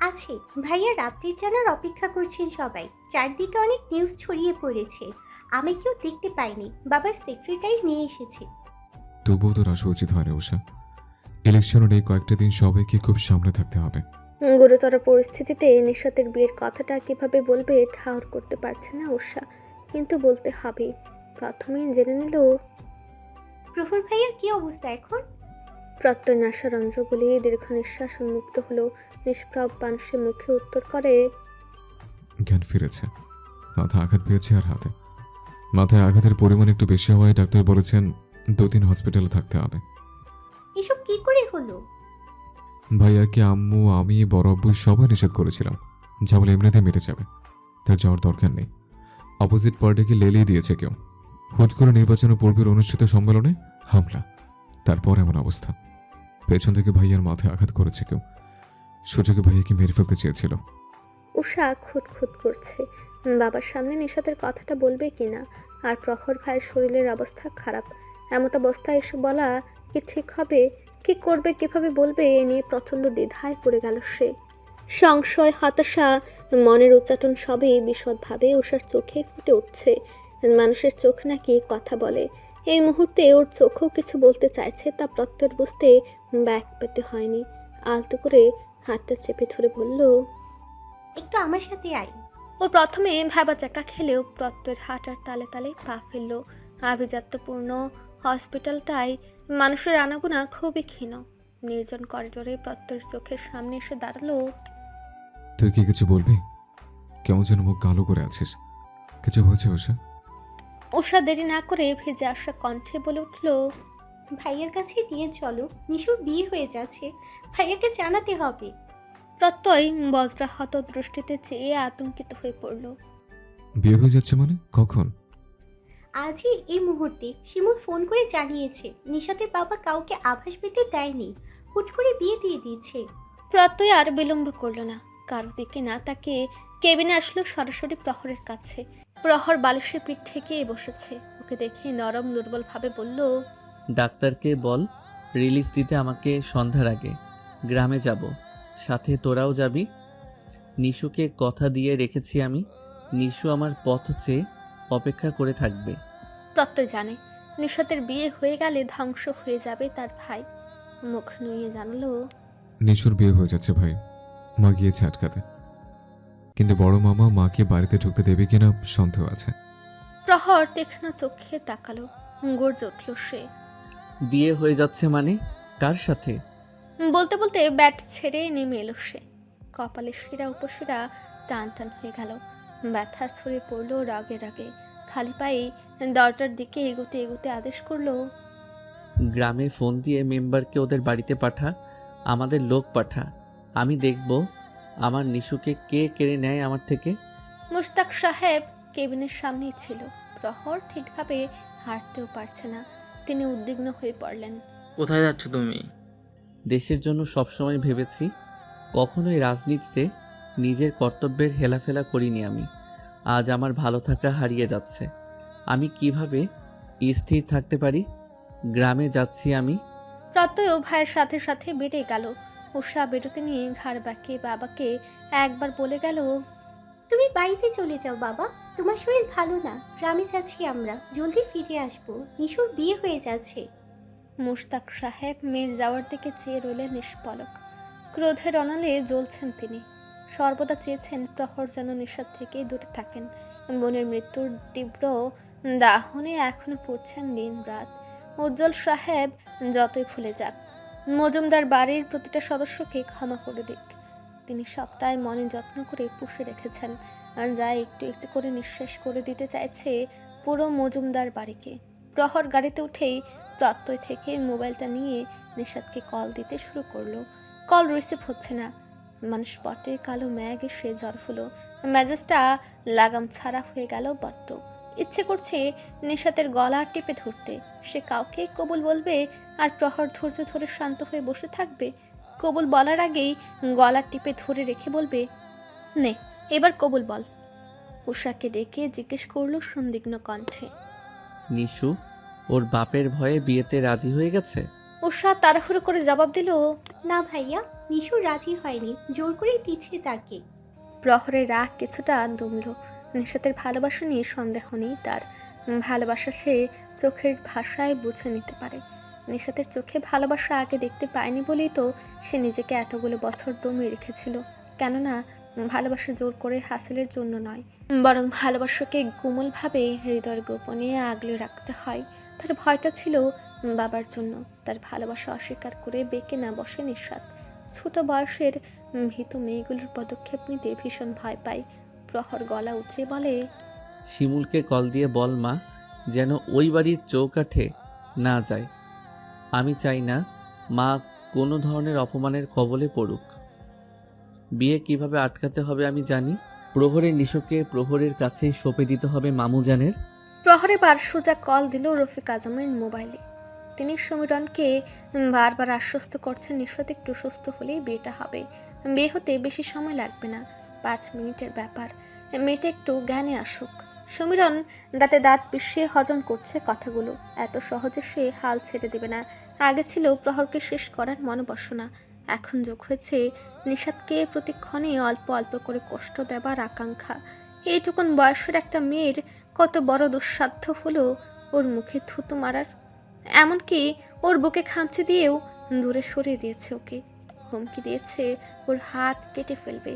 আছে ভাইয়া, রাত্রির জানার অপেক্ষা করছেন সবাই। চারদিকে অনেক নিউজ ছড়িয়ে পড়েছে, আমি কেউ দেখতে পাইনি। বাবার সেক্রেটারি নিয়ে এসেছে। তবুও তোর আসা উচিত হয় না উষা। ইলেকশনের এই কয়েকটা দিন সবাইকে খুব সামনে থাকতে হবে। গুরুতর পরিস্থিতিতে নিশাতের বিয়ের কথাটা কিভাবে বলবে ঠাহর করতে পারছে না উষা, কিন্তু বলতে হবে। প্রথমেই জেনে নিল প্রহর ভাইয়ার কি অবস্থা এখন? প্রত্যয় নাসারন্ধ্র গলিয়ে দীর্ঘ নিঃশ্বাস উন্মুক্ত হলো। নিষ্প্রভ মানুষের মুখে উত্তর করে, জ্ঞান ফিরেছে। মাথা আঘাত পেয়েছে আর হাতে। মাথায় আঘাতের পরিমাণ একটু বেশি হওয়ায় ডাক্তার বলেছেন 2 দিন হসপিটালে থাকতে হবে। এসব কি করে হলো? ভাইয়াকে আম্মু, আমি, বড় আব্বু সবাই নিষেধ করেছিলাম, যা বলে এমনিতে মেরে যাবে, তার যাওয়ার দরকার নেই। অপোজিট পার্টিকে লেলিয়ে দিয়েছে কেউ। হুট করে নির্বাচনের পূর্বের অনুষ্ঠিত সম্মেলনে হামলা, তারপর এমন অবস্থা। পেছন থেকে ভাইয়ার মাথায় আঘাত করেছে কেউ। সুযোগে ভাইয়াকে মেরে ফেলতে চেয়েছিল। উষা খুঁতখুত করছে বাবার সামনে নিশাতের কথাটা বলবে কিনা। আর প্রহর ভাইয়ের শরীরের অবস্থা খারাপ। এমত অবস্থায় এসে বলা কি ঠিক হবে? কি করবে, কিভাবে বলবে, এ নিয়ে প্রচণ্ড দ্বিধায় পড়ে গেল সে। সংশয়, হতাশা, মনের উচ্চাটন সবই বিশদভাবে উষার চোখে ফুটে উঠছে। মানুষের চোখ নাকি কথা বলে। এই মুহূর্তে ওর চোখও কিছু বলতে চাইছে, তা প্রত্যয় বুঝতে ব্যাক পেতে হয়নি। আলতো করে হাতটা চেপে ধরে বলল, একটু আমার সাথে আয়। ও প্রথমে ভেবা চাকা খেলেও প্রত্যয়ের হাঁটার তালে তালে পা ফেলল। আভিজাত্যপূর্ণ হসপিটালটায় মানুষের আনাগোনা খুবই ক্ষীণ। নির্জন করিডোরে প্রত্যয়ের চোখের সামনে এসে দাঁড়ালো। তুই কি কিছু বলবি? কেমন যেন মুখ কালো করে আছিস, কিছু হয়েছে উষা? উষা দেরি না করে ভেজে আসা কণ্ঠে বলে উঠল, ভাইয়ার কাছে নিয়ে চলো, নিশুর বিয়ে হয়ে যাচ্ছে, ভাইয়াকে জানাতে হবে। প্রত্যয় বজ্রাহত দৃষ্টিতে চেয়ে আতঙ্কিত হয়ে পড়ল। বিয়ে হয়ে যাচ্ছে মানে কখন? আজই এই মুহূর্তে শিমুল ফোন করে জানিয়েছে নিশাতের বাবা কাউকে আভাস পেতে দেয়নি, হুট করে বিয়ে দিয়ে দিয়েছে। প্রত্যয় আর বিলম্ব করলো না, কারো দিকে না তাকে কেবিনে আসলো সরাসরি প্রহরের কাছে। প্রহর বালিশের পিঠ থেকে বসেছে, ওকে দেখে নরম দুর্বল ভাবে বলল, ডাক্তারকে বল রিলিজ দিতে আমাকে সন্ধ্যার আগে। গ্রামে যাব, সাথে তোরাও যাবি। নিশুকে কথা দিয়ে রেখেছি আমি, নিশু আমার পথ চেয়ে অপেক্ষা করে থাকবে। প্রত্যয় জানে নিশাতের বিয়ে হয়ে গেলে ধ্বংস হয়ে যাবে তার ভাই। মুখ নুয়ে জানালো, নিশুর বিয়ে হয়ে যাচ্ছে ভাই, মা গিয়েছে আটকাতে, কিন্তু বড় মামা মাকে বাড়িতে ঢুকতে দেবে কিনা সন্দেহ আছে। প্রহর তীক্ষ্ণ চোখে তাকালো, গর্জে উঠল সে। বিয়ে হয়ে যাচ্ছে মানে কার সাথে? বলতে বলতে ব্যাট ছেড়ে নেমে এলো সে। কপালে শিরা উপশিরা টান টান হয়ে গেল, ব্যথা ছড়িয়ে পড়লো রাগে রাগে। খালি পায়ে দরজার দিকে এগোতে এগোতে আদেশ করলো, গ্রামে ফোন দিয়ে মেম্বারকে ওদের বাড়িতে পাঠা, আমাদের লোক পাঠা। আমি দেখব আমার নিশুকে কে কেড়ে নেয় আমার থেকে। মুশতাক সাহেব কেবিনের সামনেই ছিল। প্রহর ঠিকভাবে হাঁটতেও পারছে না, তিনি উদ্বিগ্ন হয়ে পড়লেন। কোথায় যাচ্ছ তুমি? দেশের জন্য সবসময় ভেবেছি, কখনোই রাজনীতিতে নিজের কর্তব্যের হেলাফেলা করিনি আমি। আজ আমার ভালো থাকা হারিয়ে যাচ্ছে, আমি কিভাবে স্থির থাকতে পারি? গ্রামে যাচ্ছি আমি। প্রত্যয় ভাইয়ের সাথে সাথে বেড়ে গেল। উষা বেরোতে নিয়ে ঘাড় বাঁকিয়ে বাবাকে একবার বলে গেল, তুমি বাড়িতে চলে যাও বাবা, তোমার শরীর ভালো না, গ্রামে যাচ্ছি আমরা, জলদি ফিরে আসবো, নিশুর বিয়ে হয়ে যাচ্ছে। মুশতাক সাহেব মেয়ের যাওয়ার দিকে চেয়ে রইলেন নিষ্পলক। ক্রোধের অনলে জ্বলছেন তিনি। সর্বদা চেয়েছেন প্রহর যেন নিশাত থেকে দূরে থাকেন। বোনের মৃত্যুর তীব্র দাহনে এখনো পড়ছেন দিন রাত। উজ্জ্বল সাহেব যতই ভুলে যাক, মজুমদার বাড়ির প্রতিটা সদস্যকে ক্ষমা করে দিক। তিনি সবটাই মনে যত্ন করে পুষে রেখেছেন, যা একটু একটু করে নিঃশ্বাস করে দিতে চাইছে পুরো মজুমদার বাড়িকে। প্রহর গাড়িতে উঠেই প্রত্যয় থেকে মোবাইলটা নিয়ে নিশাতকে কল দিতে শুরু করলো। কল রিসিভ হচ্ছে না। মানুষ পটে কালো ম্যাগ এসে জ্বর হলো, মেজাজটা লাগাম ছাড়া হয়ে গেল বড্ড। ইচ্ছে করছে নিশাতের গলা টিপে ধরতে। সে কাউকে কবুল বলবে আর প্রহর ধৈর্য ধরে শান্ত হয়ে বসে থাকবে। কবুল বলার আগেই গলা টিপে ধরে রেখে বলবে, নে এবার কবুল বল। উষাকে ডেকে জিজ্ঞেস করলো সন্দিগ্ন কণ্ঠে, নিশু ওর বাপের ভয়ে বিয়েতে রাজি হয়ে গেছে? উষা তাড়াহুড়ো করে জবাব দিল, না ভাইয়া, নিশু রাজি হয়নি, জোর করে দিচ্ছে তাকে। প্রহরের রাগ কিছুটা দমল। নিশাতের ভালোবাসা নিয়ে সন্দেহ নেই তার। ভালোবাসা সে চোখের ভাষায় বুঝে নিতে পারে। নিশাতের চোখে ভালোবাসা আগে দেখতে পায়নি বলেই তো সে নিজেকে এতগুলো বছর দমিয়ে রেখেছিল। কেননা ভালোবাসা জোর করে হাসিলের জন্য নয়, বরং ভালোবাসাকে কোমলভাবে হৃদয়ের গোপনে আগলে রাখতে হয়। তার ভয়টা ছিল বাবার জন্য। তার ভালোবাসা অস্বীকার করে বেঁকে না বসে নিঃস্বাদ। ছোট বয়সের ভীতু মেয়েগুলোর পদক্ষেপ নিতে ভীষণ ভয় পায়। প্রহর গলা উঁচিয়ে বলে, শিমুলকে কল দিয়ে বল মা যেন ওই বাড়ির চৌকাঠে না যায়। আমি চাই না মা কোনো ধরনের অপমানের কবলে পড়ুক। বিয়ে কিভাবে আটকাতে হবে আমি জানি। প্রহরের নিশোকে প্রহরের কাছে সঁপে দিতে হবে মামুজানের। প্রহরে বার সোজা কল দিল রফিক আজমের মোবাইলে। তিনি সমীরণকে বারবার আশ্বস্ত করছেন নিঃস্বাদ একটু সুস্থ হলেই বিয়েটা হবে। বিয়ে হতে বেশি সময় লাগবে না, 5 মিনিটের ব্যাপার। মেয়েটা একটু জ্ঞানে আসুক। সমীরণ দাঁতে দাঁত পিষিয়ে হজম করছে কথাগুলো। এত সহজে সে হাল ছেড়ে দেবে না। আগে ছিল প্রহরকে শেষ করার মনোবাসনা, এখন যোগ হয়েছে নিশাদকে প্রতিক্ষণে অল্প অল্প করে কষ্ট দেবার আকাঙ্ক্ষা। এইটুকুন বয়সের একটা মেয়ের কত বড় দুঃসাধ্য হলো ওর মুখে থুতু মারার। এমনকি ওর বুকে খামচে দিয়েও দূরে সরিয়ে দিয়েছে ওকে। হুমকি দিয়েছে ওর হাত কেটে ফেলবে।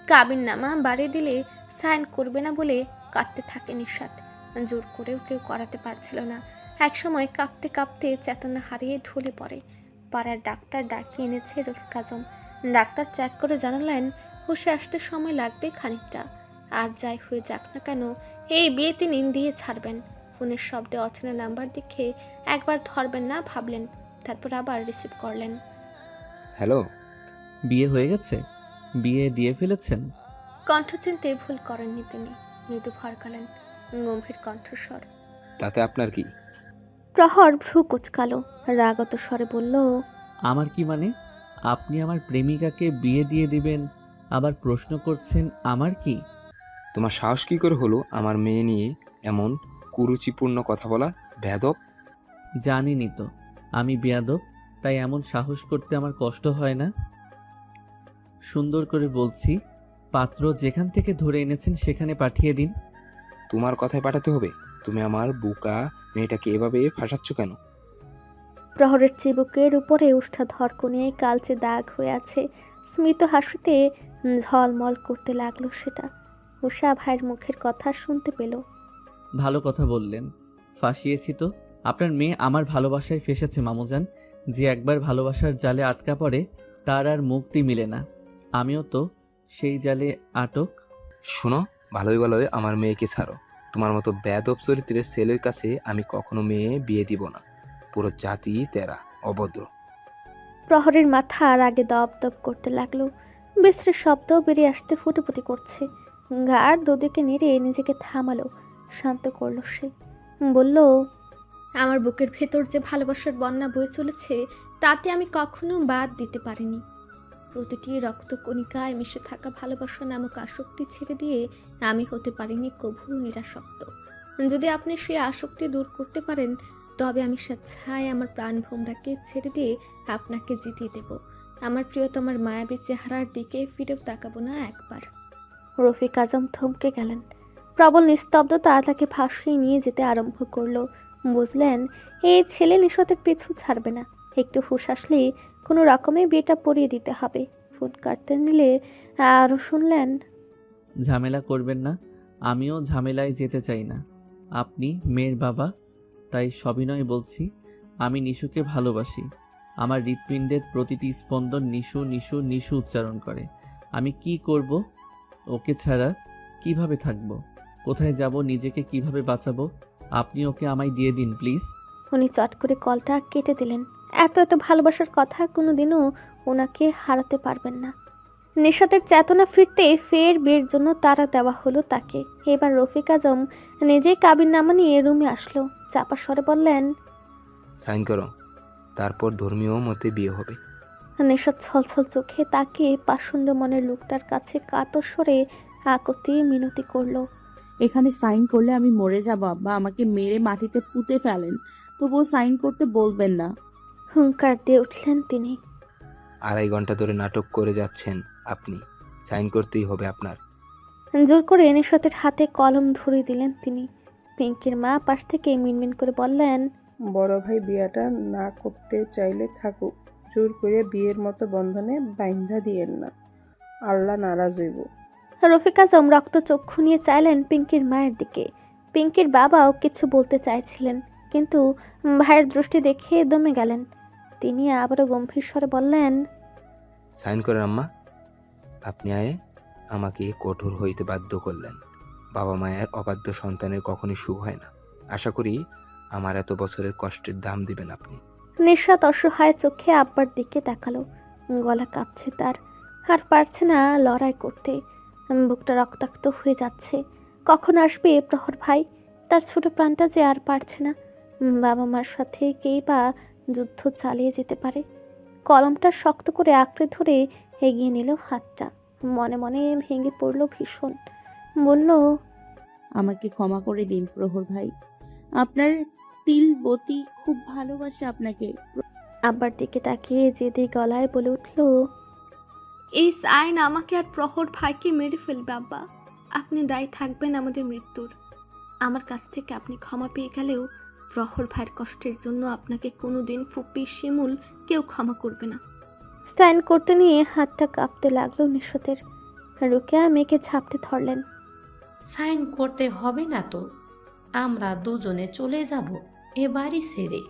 কাবিননামা বাড়িয়ে দিলে সাইন করবে না বলে কাঁদতে থাকে নিঃস্বাদ। জোর করেও কেউ করাতে পারছিল না। একসময় কাঁপতে কাঁপতে চেতনা হারিয়ে ঢলে পড়ে। পাড়ার ডাক্তার ডাকিয়ে এনেছে রফিক আজম। ডাক্তার চেক করে জানালেন হুঁশে আসতে সময় লাগবে খানিকটা। আজ যাই হয়ে যাক না কেন এই বিয়ে তিনি দিয়ে ছাড়বেন। ফোনের শব্দে অচেনা নাম্বার দেখে একবার ধরবেন না ভাবলেন, তারপর আবার রিসিভ করলেন। হ্যালো। বিয়ে হয়ে গেছে? বিয়ে দিয়ে ফেলেছেন? কণ্ঠ চিনতে ভুল করেননি তিনি। মৃদু ভরকালেন, গম্ভীর কণ্ঠস্বর। তাতে আপনার কি? প্রহর ভ্রু কুচকালো, রাগত স্বরে বলল, আমার কি মানে? আপনি আমার প্রেমিকাকে বিয়ে দিয়ে দিবেন, আবার প্রশ্ন করছেন আমার কি? তোমার সাহস কি করে হলো আমার মেয়ে নিয়ে এমন কুরুচিপূর্ণ কথা বলার? বেয়াদব! জানিনি তো আমি বেয়াদব, তাই এমন সাহস করতে আমার কষ্ট হয় না। সুন্দর করে বলছি, পাত্র যেখান থেকে ধরে এনেছেন সেখানে পাঠিয়ে দিন। তোমার কথায় পাঠাতে হবে? তুমি আমার বুকা মেয়েটাকে এভাবে ফাঁসাচ্ছ কেন? প্রহরের চিবুকের উপরে উষ্ঠা ধরকনে কালচে দাগ হয়ে আছে। স্মিত হাসিতে ঝলমল করতে লাগলো সেটা। উষা ভাইয়ের মুখের কথা শুনতে পেল। ভালো কথা বললেন। ফাঁসিয়েছি তো? আপনার মেয়ে আমার ভালোবাসায় ফেসেছে মামুজান। যে একবার ভালোবাসার জালে আটকা পড়ে তার আর মুক্তি মিলে না। আমিও তো সেই জালে আটক। শোনো, ভালোই ভালোই আমার মেয়েকে ছাড়ো। তোমার মতো বেয়াদব চরিত্রের ছেলের কাছে আমি কখনো মেয়ে বিয়ে দিব না। পুরো জাতি তেরা, অভদ্র। প্রহরের মাথা আর আগে দপ দপ করতে লাগলো। বিশ্রের শব্দ বেরিয়ে আসতে ফুটুপুটি করছে। গার দুদিকে নেড়ে নিজেকে থামালো, শান্ত করলো সে। বলল, আমার বুকের ভেতর যে ভালোবাসার বন্যা বয়ে চলেছে তাতে আমি কখনো বাদ দিতে পারিনি। প্রতিটি রক্তকণিকায় মিশে থাকা ভালোবাসা নামক আসক্তি ছেড়ে দিয়ে আমি হতে পারিনি কভু নিরাসক্ত। যদি আপনি সেই আসক্তি দূর করতে পারেন তবে আমি স্বেচ্ছায় আমার প্রাণ ভোমরাকে ছেড়ে দিয়ে আপনাকে জিতিয়ে দেব। আমার প্রিয়তমার মায়াবী চেহারার দিকে ফিরেও তাকাবো না একবার। রফিক আজম থমকে গেলেন। প্রবল নিস্তব্ধতা তাকে ভাসিয়ে নিয়ে যেতে আরম্ভ করলো। বুঝলেন এই ছেলে নিশতের পিছু ছাড়বে না। একটু হুঁশ আসলেই কোনো রকমে বিয়েটা পরিয়ে দিতে হবে। ফোন কাটতে নিলে আরও শুনলেন, ঝামেলা করবেন না, আমিও ঝামেলায় যেতে চাই না। আপনি মেয়ের বাবা, তাই সবিনয় বলছি, আমি নিশুকে ভালোবাসি। আমার হৃৎপিণ্ডের প্রতিটি স্পন্দন নিশু নিশু নিশু উচ্চারণ করে। আমি কি করব? ওকে ছাড়া কিভাবে থাকব? কোথায় যাব? নিজেকে কিভাবে বাঁচাবো? আপনি ওকে আমায় দিয়ে দিন প্লিজ। উনি চট করে কলটা কেটে দিলেন। এত এত ভালোবাসার কথা কোনোদিনও ওনাকে হারাতে পারবেন না। নিশাতের চেতনা ফিরতে ফের বিয়ের জন্য তাড়া দেওয়া হলো তাকে। এবার রফিক আজম নিজেই কাবিননামা নিয়ে রুমে আসলো। চাপা স্বরে বললেন, সাইন করো, তারপর ধর্মীয় মতে বিয়ে হবে। নিশাত ছলছল চোখে তাকে পাষণ্ড মনের লোকটার কাছে কাতর স্বরে আকতি মিনতি করলো। এখানে সাইন করলে আমি মরে যাব আব্বা, আমাকে মেরে মাটিতে পুঁতে ফেলেন, তবুও সাইন করতে বলবেন না। হুঙ্কার দিয়ে উঠলেন তিনি। 2.5 ঘন্টা ধরে নাটক করে যাচ্ছেন আপনি, সাইন করতেই হবে আপনার। জোর করে নিশাতের হাতে কলম ধরিয়ে দিলেন তিনি। পিঙ্কির মা পাশ থেকে মিনমিন করে বললেন, বড় ভাই বিয়েটা না করতে চাইলে থাকুক, জোর করে বিয়ের মতো বন্ধনে বাইন্ধা দিয়েন না, আল্লাহ নারাজ হইব। রফিক আজম রক্ত চক্ষু নিয়ে চাইলেন পিঙ্কির মায়ের দিকে। পিঙ্কির বাবাও কিছু বলতে চাইছিলেন, কিন্তু ভাইয়ের দৃষ্টি দেখে দমে গেলেন। তিনি আবারও গম্ভীর স্বরে বললেন, সাইন করেন আম্মা। আপনি আমাকে কঠোর হইতে বাধ্য করলেন। বাবা মায়ের অবাধ্য সন্তানের কখনই সুখ হয় না। আশা করি আমার এত বছরের কষ্টের দাম দিবেন আপনি। নিঃস্বাত অসহায় চোখে আব্বার দিকে তাকালো। গলা কাঁপছে তার, আর পারছে না লড়াই করতে। বুকটা রক্তাক্ত হয়ে যাচ্ছে। কখন আসবে প্রহর ভাই? তার ছোট প্রাণটা যে আর পারছে না। বাবা মার সাথে কেই বা যুদ্ধ চালিয়ে যেতে পারে। কলমটা শক্ত করে আঁকড়ে ধরে এগিয়ে নিল হাতটা। মনে মনে ভেঙে পড়ল ভীষণ। বলল, আমাকে ক্ষমা করে দিন প্রহর ভাই, আপনার তিলবতী খুব ভালোবাসে আপনাকে। আব্বার দিকে তাকিয়ে জেদে গলায় বলে উঠল, এই সাইন আমাকে আর প্রহর ভাইকে মেরে ফেলবে আব্বা। আপনি দায়ী থাকবেন আমাদের মৃত্যুর। আমার কাছ থেকে আপনি ক্ষমা পেয়ে গেলেও প্রহর ভাইয়ের কষ্টের জন্য আপনাকে কোনোদিন ফুপি শিমুল কেউ ক্ষমা করবে না। স্ট্যান্ড করতে নিয়ে হাতটা কাঁপতে লাগলো নিশতের। রুকেয়া মেয়েকে ঝাপটে ধরলেন। সাইন করতে হবে না তোর, আমরা দুজনে চলে যাব এ বাড়ি ছেড়ে।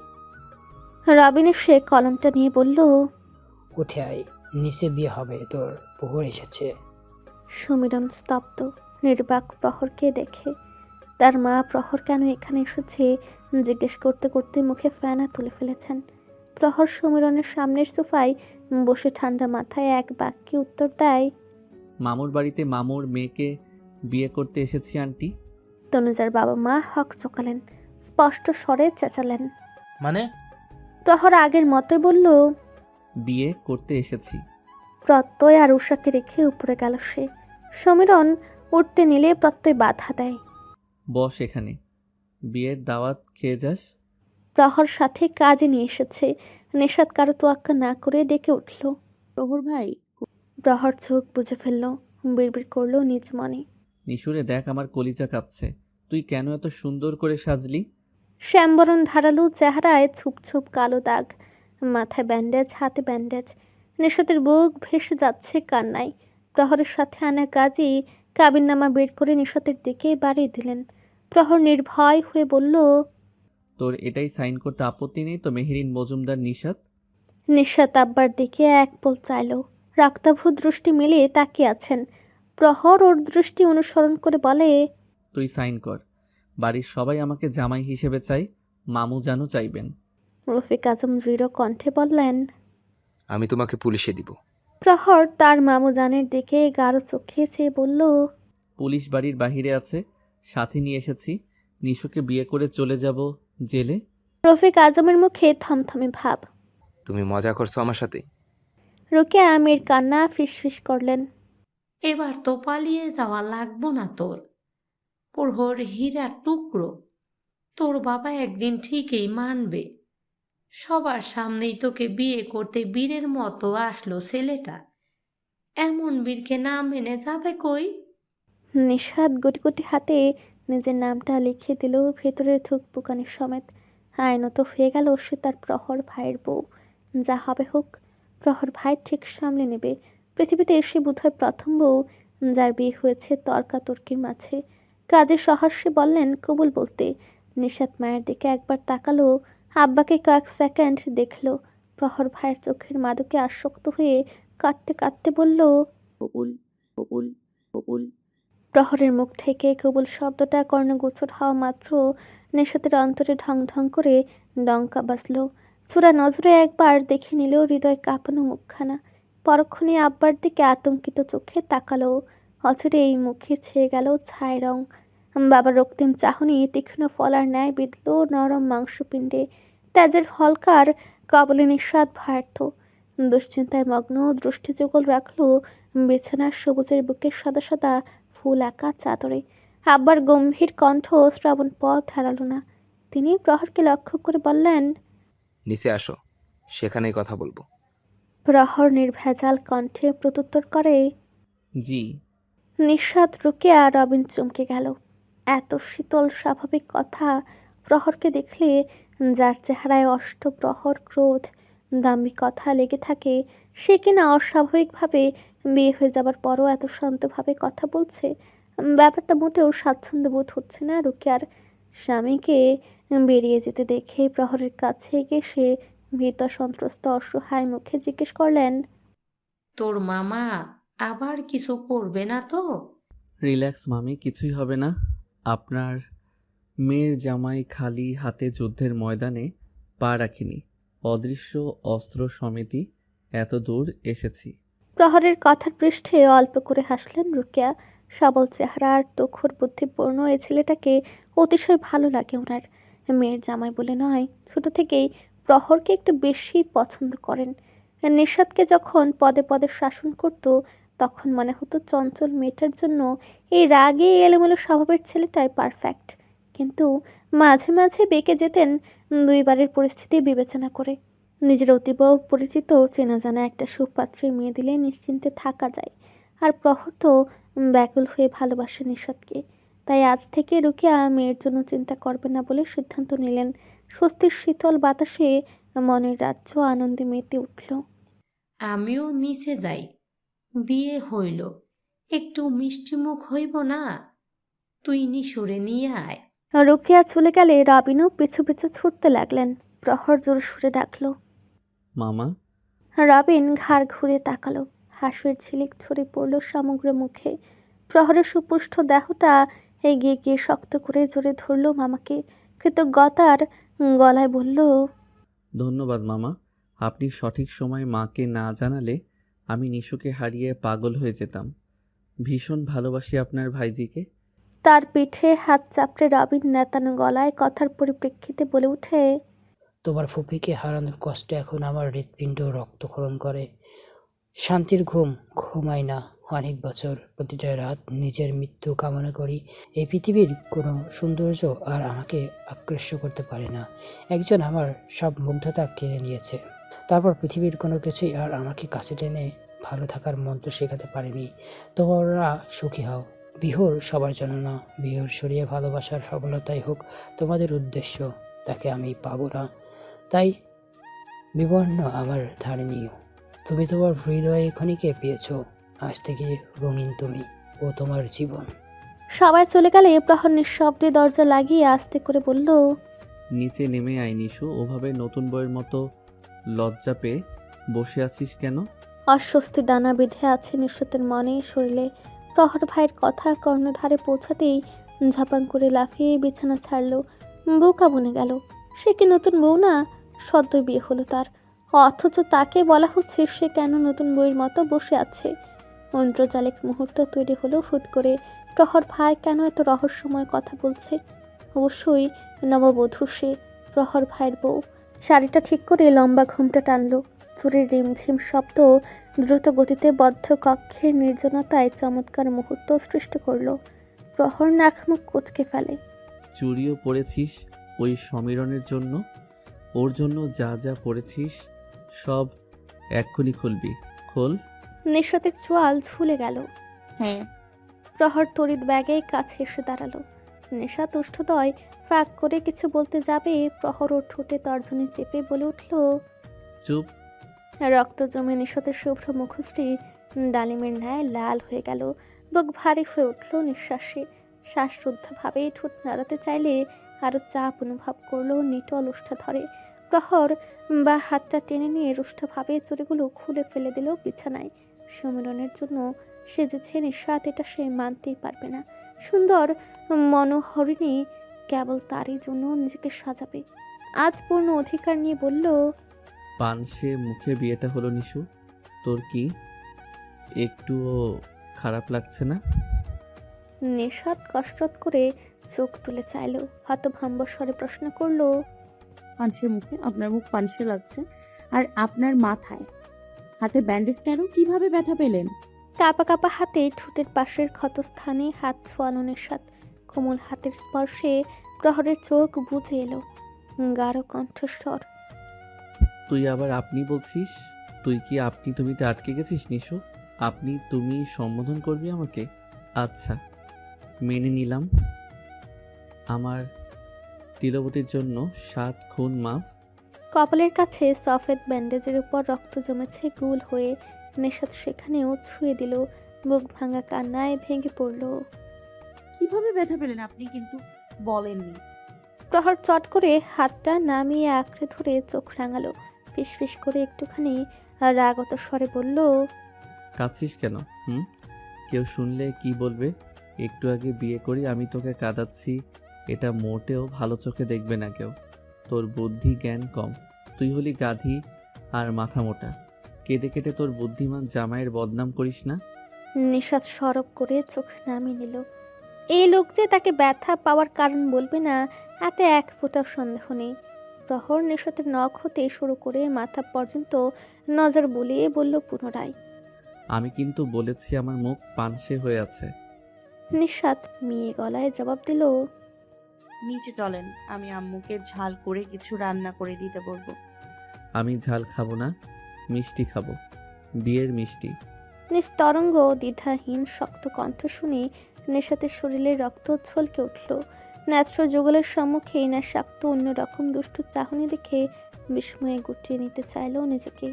রবিন এসে কলমটা নিয়ে বলল, উঠে আয়, নিচে বিয়ে হবে, তোর প্রহর এসেছে। সমীরণ স্তব্ধ, নির্বাক প্রহরকে দেখে। তার মা প্রহর কেন এখানে এসেছে জিজ্ঞেস করতে করতে মুখে ফেনা তুলে ফেলেছেন। প্রহর সমীরণের সামনের সোফায় বসে ঠান্ডা মাথায় এক বাক্যে উত্তর দেয়, মামুর বাড়িতে মামুর মেয়েকে বিয়ে করতে এসেছি আন্টি। তনুজার বাবা মা হক চকালেন, স্পষ্ট স্বরে চেঁচালেন। মানে? প্রহর আগের মতোই বলল, বিয়ে করতে এসেছি। প্রত্যয় আর উষাকে রেখে উপরে গেল সে। সমীরণ উঠতে নিলে প্রত্যয় বাধা দেয়। বস এখানে, বিয়ের দাওয়াত খেয়ে যাস। প্রহর সাথে কাজে নিয়ে এসেছে, নেশাদ কারো তোয়াক্কা না করে ডেকে উঠল। প্রহর ভাই, প্রহর চোখ বুঝে ফেলল, বিড়বিড় করলো নিজ মনে। নিশুরে দেখ, আমার কলিজা কাঁপছে। তুই কেন এত সুন্দর করে সাজলি? শ্যামবরণ ধারালো চেহারায় ছুপ ছুপ কালো দাগ, মাথায় ব্যান্ডেজ, হাতে ব্যান্ডেজ। নেশাতের বুক ভেসে যাচ্ছে কান্নায়। প্রহরের সাথে আনা কাজী কাবিননামা বের করে নিশাতের দিকে বাড়িয়ে দিলেন। প্রহর নির্ভয় হয়ে বলল, তোর এটাই সাইন করতে আপত্তি নেই তো মেহেরিন মজুমদার নিশাত? নিশাত আব্বার দিকে এক পোল চাইল, রক্তাভ দৃষ্টি মেলে তাকিয়ে আছেন। প্রহর ওর দৃষ্টি অনুসরণ করে বলে, তুই সাইন কর। বাড়ির সবাই আমাকে জামাই হিসেবে চাই, মামু জানো চাইবেন। রফিক আজম দৃঢ় কণ্ঠে বললেন। আমি তোমাকে পুলিশে দিব। প্রহর তার মামুজানের দিকে গাঢ় চোখে চেয়ে বলল, পুলিশ বাড়ির বাহিরে আছে, সাথে নিয়ে এসেছি। নিশুকে বিয়ে করে চলে যাব জেলে। রফিক আজমের মুখে থমথমে ভাব। তুমি মজা করছো আমার সাথে? রোকেয়া আমির কান্না ফিসফিস করলেন। এবার তো পালিয়ে যাওয়া লাগবো না তোর, প্রহর হীরার টুকরো। তোর বাবা একদিন ঠিকই মানবে। সবার সামনেই তোকে বিয়ে করতে বীরের মতো আসলো ছেলেটা, এমন বীরকে না মেনে যাবে কই? নিশাদ গুটি গুটি হাতে নিজের নামটা লিখে দিল ভেতরের থুকপুকানি সমেত। আইনত হয়ে গেল সে তার প্রহর ভাইয়ের বউ। যা হবে হোক, প্রহর ভাই ঠিক সামলে নেবে। পৃথিবীতে এসে বোধহয় প্রথম বউ যার বিয়ে হয়েছে তর্কাতর্কির মাঝে। কাজে সহর্ষে বললেন কবুল বলতে। নিশাত মায়ের দিকে একবার তাকালো, আব্বাকে কয়েক সেকেন্ড দেখল। প্রহর ভাইয়ের চোখের মাদকে আসক্ত হয়ে কাঁদতে কাঁদতে বলল, কবুল, কবুল, কবুল। প্রহরের মুখ থেকে কবুল শব্দটা কর্ণগোচর হওয়া মাত্র নেশাতের অন্তরে ঢং ঢং করে ডঙ্কা বাজল। চূড়া নজরে একবার দেখে নিল হৃদয় কাঁপানো মুখখানা। পরক্ষণে আব্বার দিকে আতঙ্কিত চোখে তাকালো। অচরে এই মুখে ছেয়ে গেল ছায় রং। বাবার রক্তিম চাহনি তীক্ষ্ণ ফলার ন্যায় বিঁধল নরম মাংসপিণ্ডে। তেজের হলকার কবলে নিঃস্বাদ ভার্থ। দুশ্চিন্তায় মগ্ন দৃষ্টি যুগল রাখলো বিছানার সবুজের বুকে সাদা সাদা ফুল আঁকা চাদরে। আব্বার গম্ভীর কণ্ঠ শ্রাবণ পথ হারালো না। তিনি প্রহরকে লক্ষ্য করে বললেন, নিচে আসো, সেখানেই কথা বলবো। প্রহর নির্ভেজাল কণ্ঠে প্রত্যুত্তর করে, জি। নিঃস্বাদ রুকিয়া রবিন চমকে গেল। এত শীতল স্বাভাবিক কথা প্রহরকে দেখলে, যার চেহারায় অষ্টপ্রহর ক্রোধ দাম্ভিক কথা লেগে থাকে, সে কিনা অস্বাভাবিকভাবে বিয়ে হয়ে যাবার পরও এত শান্তভাবে কথা বলছে। ব্যাপারটা মোটেও স্বাচ্ছন্দ্য বোধ হচ্ছে না রুকিয়ার। স্বামীকে বেরিয়ে যেতে দেখে প্রহরের কাছে গিয়ে সে ভীত সন্ত্রস্ত অসহায় মুখে জিজ্ঞেস করলেন, তোর মামা আবার কিছু করবে না তো? রিল্যাক্স মামি, কিছুই হবে না। আপনার মেয়ের জামাই খালি হাতে যুদ্ধের ময়দানে পা রাখিনি, অদৃশ্য অস্ত্র সমিতি এত দূর এসেছি। প্রহরের কথার পৃষ্ঠে অল্প করে হাসলেন রুকিয়া। সবল চেহারা আর তুখর বুদ্ধিপূর্ণ এই ছেলেটাকে অতিশয় ভালো লাগে ওনার। মেয়ের জামাই বলে নয়, ছোট থেকেই প্রহরকে একটু বেশি পছন্দ করেন। নিশাদকে যখন পদে পদে শাসন করত, তখন মনে হতো চঞ্চল মেয়েটার জন্য এই রাগে এলোমেলো স্বভাবের ছেলেটাই পারফেক্ট। কিন্তু মাঝে মাঝে বেঁকে যেতেন দুইবারের পরিস্থিতি বিবেচনা করে। নিজের অতীব পরিচিত চেনা জানা একটা সুপাত্রে মেয়ে দিলে নিশ্চিন্তে থাকা যায়। আর প্রহর তো ব্যাকুল হয়ে ভালোবাসে নিশাদকে। তাই আজ থেকে রুকিয়া মেয়ের জন্য চিন্তা করবে না বলে সিদ্ধান্ত নিলেন। স্বস্তির শীতল বাতাসে মনের রাজ্য আনন্দে মেতে উঠল। আমিও নিচে যাই, বিয়ে হইল, একটু মিষ্টিমুখ হইব না? তুই নিশুরে নিয়ে আয়। রোকেয়া চলে গেলে রবিনও পিছু পিছু ছুটতে লাগলেন। প্রহর জোর সুরে ডাকলো। মামা, রবিন ঘাড় ঘুরে তাকালো। হাসির ঝিলিক ছড়ে পড়ল সমগ্র মুখে। প্রহরের সুপুষ্ঠ দেহটা এগিয়ে গিয়ে শক্ত করে জোরে ধরল মামাকে। কৃতজ্ঞতার গলায় বলল, ধন্যবাদ মামা। আপনি সঠিক সময় মাকে না জানালে আমি নিশুকে হারিয়ে পাগল হয়ে যেতাম। ভীষণ ভালোবাসি আপনার ভাইজিকে। তার পিঠে হাত চাপড়ে রবিন নেতানো গলায় কথার পরিপ্রেক্ষিতে বলে উঠে, তোমার ফুপিকে হারানোর কষ্ট এখন আমার হৃৎপিণ্ড রক্তক্ষরণ করে। শান্তির ঘুম ঘুমাই না অনেক বছর। প্রতিটা রাত নিজের মৃত্যু কামনা করি। এই পৃথিবীর কোনো সৌন্দর্য আর আমাকে আকৃষ্ট করতে পারে না। একজন আমার সব মুগ্ধতা কেড়ে নিয়েছে। তারপর পৃথিবীর কোনো কিছুই আর আমাকে কাছে টেনে ভালো থাকার মন্ত্র শেখাতে পারেনি। তোমরা সুখী হও। বিহুর সবার জন্য না, বিহুর সরিয়ে ভালোবাসার সফলতাই হোক তোমাদের উদ্দেশ্য। তাকে আমি পাবো না, তাই বিবর্ণ আমার ধারে নিও। তুমি তোমার হৃদয়ে ক্ষণিকে পেয়েছ। আজ থেকে রঙিন তুমি ও তোমার জীবন। সবাই চলে গেলে প্রহর নিঃশব্দে দরজা লাগিয়ে আস্তে করে বলল, নিচে নেমে আয় নিশু। ওভাবে নতুন বইয়ের মতো লজ্জা পেয়ে বসে আছিস কেন? অস্বস্তি দানা বেঁধে আছে নিঃশতের মনে শরীরে। প্রহর ভাইয়ের কথা কর্ণধারে পৌঁছাতেই ঝাপাং করে লাফিয়ে বিছানা ছাড়লো। বোকা বনে গেল। সে কি নতুন বউ না? সদ্য বিয়ে হলো তার, অথচ তাকে বলা হচ্ছে সে কেন নতুন বউয়ের মতো বসে আছে। ঐন্দ্রজালিক মুহূর্ত তৈরি হলো হুট করে। প্রহর ভাই কেন এত রহস্যময় কথা বলছে? অবশ্যই নববধূ সে, প্রহর ভাইয়ের বউ। শাড়িটা ঠিক করে লম্বা ঘুমটা টানলো। চুরির রিমঝিম শব্দ দ্রুত গতিতে বদ্ধ কক্ষের নির্জনতায় চমৎকার মুহূর্ত সৃষ্টি করলো। প্রহর নাক মুখ কুঁচকে ফেলে। চুরিও পড়েছিস ওই সমীরণের জন্য? ওর জন্য যা যা পড়েছিস সব এক্ষুনি খুলবি। খোল। নিঃশতের চোয়াল ঝুলে গেল। হ্যাঁ। প্রহর তড়িৎ ব্যাগে কাছে এসে দাঁড়ালো। নেশা তুষ্টদয় ফাঁক করে কিছু বলতে যাবে, প্রহর ওর ঠোঁটে তর্জনী চেপে বলে উঠল, চুপ। রক্ত জমে নিঃশতের শুভ্র মুখশ্রী ডালিমের ন্যায় লাল হয়ে গেল। বুক ভারী হয়ে উঠল নিঃশ্বাসে। শ্বাসরুদ্ধভাবে ঠোঁট নাড়াতে চাইলে আরো চাপ অনুভব করলো নিটল ওষ্ঠা ধরে। প্রহর বা হাতটা টেনে নিয়ে রুষ্টভাবে চুরিগুলো খুলে ফেলে দিল বিছানায়। সমীরণের জন্য সেজেছে নিঃস্বাদ, এটা সে মানতেই পারবে না। সুন্দর মনোহরিণী কেবল তারই জন্য নিজেকে সাজাবে। আজ পূর্ণ অধিকার নিয়ে বলল, পানসে মুখে বিয়েটা হলো নিশু, তোর কি একটুও খারাপ লাগছে না? নিঃস্বাদ কসরত করে চোখ তুলে চাইল। হতভম্ব স্বরে প্রশ্ন করলো, পানসে মুখে? আপনার মুখ পানসে লাগছে? আর আপনার মাথায় হাতে ব্যান্ডেজ কেন? কিভাবে ব্যথা পেলেন? কাঁপা কাঁপা হাতে ঠোঁটের পাশের ক্ষতস্থানে হাত ছোঁয়ানো নিঃস্বাদ। কোমল হাতের স্পর্শে প্রহরের চোখ বুজে এলো। গাঢ় কণ্ঠস্বর, তুই আবার আপনি বলছিস? তুই কি আপনি তুমিতে আটকে গেছিস নিশু? আপনি তুমি সম্বোধন করবি আমাকে? আচ্ছা, মেনে নিলাম। আমার তিলবতীর জন্য 7 খুন মাফ। কপালের কাছে সফেদ ব্যান্ডেজের উপর রক্ত জমেছে গুল হয়ে। নিঃস্বাদ সেখানেও ছুঁয়ে দিল। বুক ভাঙা কান্নায় ভেঙে পড়ল। কিভাবে ব্যথা পেলেন আপনি কিন্তু বলেননি। প্রহর চট করে হাতটা নামিয়ে আঁকড়ে ধরে চোখ রাঙালো। ফিসফিস করে একটুখানি রাগত স্বরে বলল, কাঁদছিস কেন? কেউ শুনলে কি বলবে? একটু আগে বিয়ে করি আমি তোকে কাঁদাচ্ছি, এটা মোটেও ভালো চোখে দেখবে না কেউ। তোর বুদ্ধি জ্ঞান কম। তুই হলি গাধি আর মাথা মোটা। কেঁদে কেটে তোর বুদ্ধিমান জামাইয়ের বদনাম করিস না। নিঃশ্বাস সরব করে চোখ নামিয়ে নিল। এই লোক যে তাকে ব্যথা পাওয়ার কারণ বলবে না, এতে এক ফোঁটাও সন্দেহ নেই। প্রহর নিঃশ্বাসের নখ হতে শুরু করে মাথা পর্যন্ত নজর বুলিয়ে বলল পুনরায়, আমি কিন্তু বলেছি আমার মুখ পানসে হয়ে আছে। নিঃশ্বাস মেয়ে গলায় জবাব দিল, নিচে চলেন, আমি আম্মুকে ঝাল করে কিছু রান্না করে দিতে বলবো। আমি ঝাল খাবো না, মিষ্টি খাবো, বিয়ের মিষ্টি। নিস্তরঙ্গ দ্বিধাহীন শক্ত কণ্ঠ শুনে নেশাতের শরীরে রক্ত ছলকে উঠল। নেত্র যুগলের সম্মুখে নেশাক্ত অন্যরকম দুষ্টু চাহনি দেখে বিস্ময়ে গুটিয়ে নিতে চাইল নিজেকে।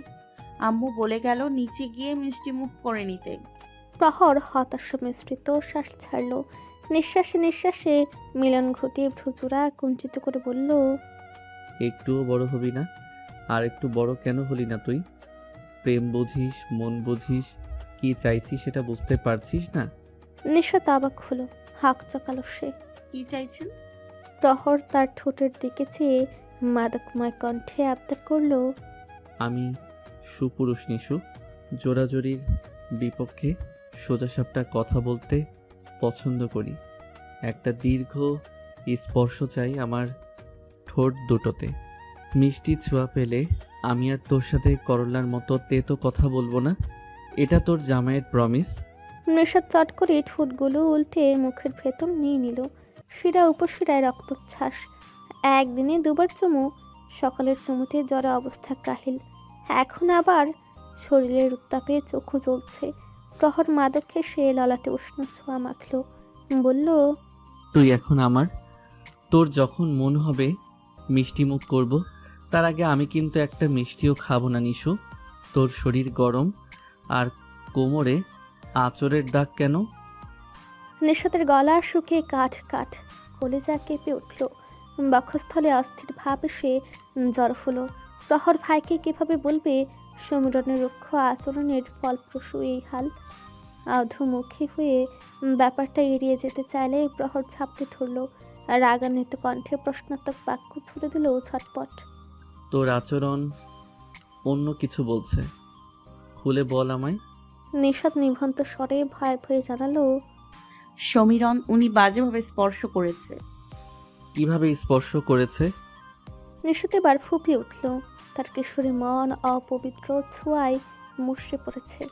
আম্মু বলে গেল নিচে গিয়ে মিষ্টি মুখ করে নিতে। প্রহর হতাশ মিশ্রিত শ্বাস ছাড়ল। নিঃশ্বাসে নিঃশ্বাসে মিলন ঘটিয়ে ভ্রুচূড়া কুঞ্চিত করে বলল, একটুও বড় হবি না? আর একটু বড় কেন হলি না তুই? প্রেম বুঝিস, মন বুঝিস, কি চাইছিস সেটা বুঝতে পারছিস না? নিশাত অবাক হলো, হাঁক চকালো সে। কি চাইছেন? প্রহর তার ঠোঁটের দিকে চেয়ে মাদকময় কণ্ঠে আবদার করল, আমি সুপুরুষ নিশু, জোরাজোরির বিপক্ষে সোজাসাপটা কথা বলতে পছন্দ করি। একটা দীর্ঘ স্পর্শ চাই আমার ঠোঁট দুটোতে। মিষ্টি ছোঁয়া পেলে আমি আর তোর সাথে করলার মতো তেতো কথা বলবো না। এটা তোর জামাইয়ের প্রমিস। নিশাত চট করে ঠোঁটগুলো উল্টে মুখের ভেতর নিয়ে নিল। শিরা উপশিরায় রক্তচ্ছ্বাস। একদিনে দুবার চুমু। সকালের চুমুতে জ্বরা অবস্থা কাহিল, এখন আবার শরীরের উত্তাপে চক্ষু জ্বলছে। প্রহর মাদক সে ললাটে উষ্ণ ছোঁয়া মাখল, বলল, তুই এখন আমার। তোর যখন মন হবে মিষ্টি মুখ করব, তার আগে আমি কিন্তু একটা মিষ্টিও খাবো না নিশু। তোর শরীর গরম, আর কোমরে আঁচড়ের দাগ কেন? নিশাতের গলা শুকিয়ে কাঠ কাঠ, কলিজা কেঁপে উঠল। বক্ষস্থলে অস্থির ভাব এসে জ্বর হলো। প্রহর ভাইকে কিভাবে বলবে সমীরণের রুক্ষ আচরণের ফলপ্রসূ এই হাল? অধমুখী হয়ে ব্যাপারটা এড়িয়ে যেতে চাইলে প্রহর ঝাপটে ধরল, আর রাগান্বিত কণ্ঠে প্রশ্নাত্মক বাক্য ছুড়ে দিল ছটপট। তোর আচরণ অন্য কিছু বলছে, খুলে বল আমায়। নিশাত নিভন্ত স্বরে ভয়ে ভয়ে জানালো, সমীরণ উনি বাজেভাবে স্পর্শ করেছে। কিভাবে স্পর্শ করেছে? নিশাত এবার ফুপিয়ে উঠল। তার কিশোরী মন অপবিত্র ছোঁয়ায় মুষড়ে পড়েছে।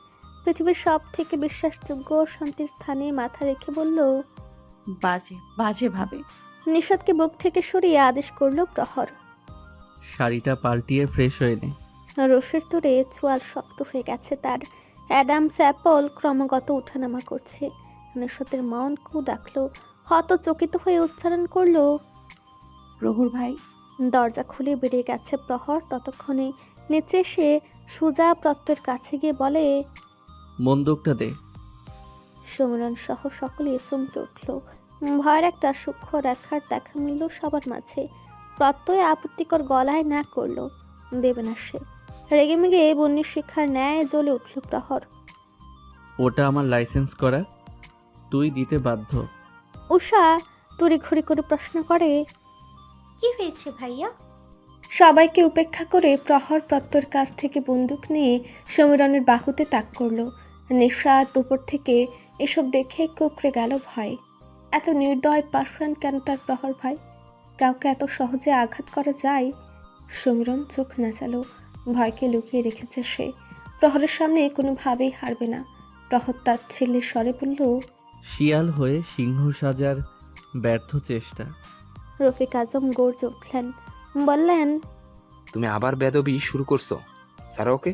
পৃথিবীর সব থেকে বিশ্বাসযোগ্য শান্তির স্থানে মাথা রেখে বলল, বাজেভাবে। নিশাতকে বুক থেকে সরিয়ে আদেশ করলো প্রহর। শাড়িটা পাল্টিয়ে ফ্রেশ হয়ে নে। রোষের তোরে চোয়াল শক্ত হয়ে গেছে তার। অ্যাডামস অ্যাপল ক্রমাগত ওঠানামা করছে। নিশাতের মন কু ডাকলো, হতচকিত হয়ে উচ্চারণ করলো, প্রহর ভাই। দরজা খুলে বেরিয়ে গেছে প্রহর। ততক্ষণে নিচে এসে সুজা প্রত্যয়ের কাছে গিয়ে বলে, বন্দুকটা দে। সমীরণ সহ সকলে চমকে উঠল। ভয়ের একটা সূক্ষ্ম রেখার দেখা মিলল সবার মাঝে। প্রত্যয় আপত্তিকর গলায় না করলো, দেবে না সে। রেগেমেগে বন্যী শিক্ষার ন্যায় জ্বলে উঠল প্রহর। ওটা আমার লাইসেন্স করা, তুই দিতে বাধ্য। উষা তড়িঘড়ি করে প্রশ্ন করে, কি হয়েছে ভাইয়া? সবাইকে উপেক্ষা করে প্রহর প্রত্যয়ের কাছ থেকে বন্দুক নিয়ে সমীরণের বাহুতে তাক করলো। নিশাত উপর থেকে এসব দেখে কুকড়ে গেল ভয়। এত নির্দয় পাষাণ কেন তার প্রহর ভাই? কাউকে এত সহজে আঘাত করা যায়? সমীরণ চোখ নাচালো। ভয়কে লুকিয়ে রেখেছে সে। প্রহরের সামনে কোনোভাবেই হারবে না। প্রহর তার ছেলের স্বরে বলল, শিয়াল হয়ে সিংহ সাজার ব্যর্থ চেষ্টা। রফিক আজম গর্জে উঠলেন, বললেন, তুমি আবার বেদবি শুরু করছো, স্যার ওকে।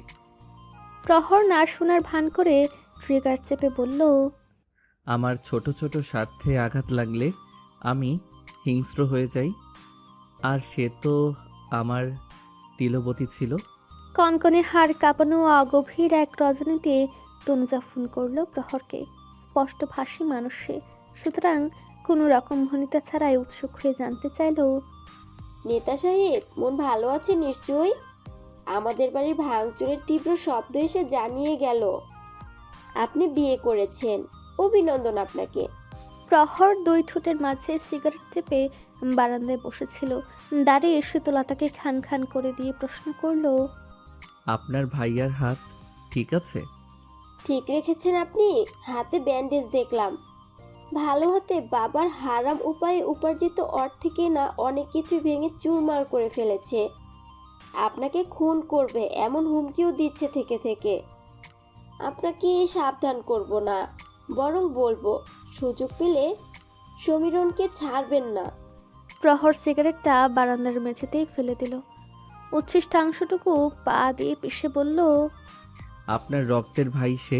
প্রহর না শোনার ভান করে ট্রিগার চেপে বলল, আমার ছোট ছোট স্বার্থে আঘাত লাগলে আমি হিংস্র হয়ে যাই, আর সে তো আমার তিলবতী ছিল। কনকনে হাড় কাঁপানো অগভীর এক রজনীতে তনুজা ফোন করলো প্রহরকে। স্পষ্ট ভাষী মানুষ সে, সুতরাং কোনো রকম ভনিতা ছাড়াই উৎসুক হয়ে জানতে চাইল, নেতা সাহেব মন ভালো আছে নিশ্চয়ই? আমাদের বাড়ির ভাঙচুরের তীব্র শব্দ এসে জানিয়ে গেল আপনি বিয়ে করেছেন। অভিনন্দন আপনাকে। প্রহর দুই ঠোঁটের মাঝে সিগারেট চেপে বারান্দায় বসেছিল। দাঁড়িয়ে শীতলতাকে খান খান করে দিয়ে প্রশ্ন করলো, আপনার ভাইয়ার হাত ঠিক আছে? ঠিক রেখেছেন আপনি? হাতে ব্যান্ডেজ দেখলাম। ভালো হাতে বাবার হারাম উপায়ে উপার্জিত অর্থে না অনেক কিছু ভেঙে চুরমার করে ফেলেছে। আপনাকে খুন করবে এমন হুমকিও দিচ্ছে থেকে থেকে। আপনাকে সাবধান করব না, বরং বলবো সুযোগ পেলে সমীরণকে ছাড়বেন না। প্রহর সিগারেটটা বারান্দার মেঝেতেই ফেলে দিল। উচ্ছিষ্টাংশটুকু পা দিয়ে পিষে বলল, আপনার রক্তের ভাই সে।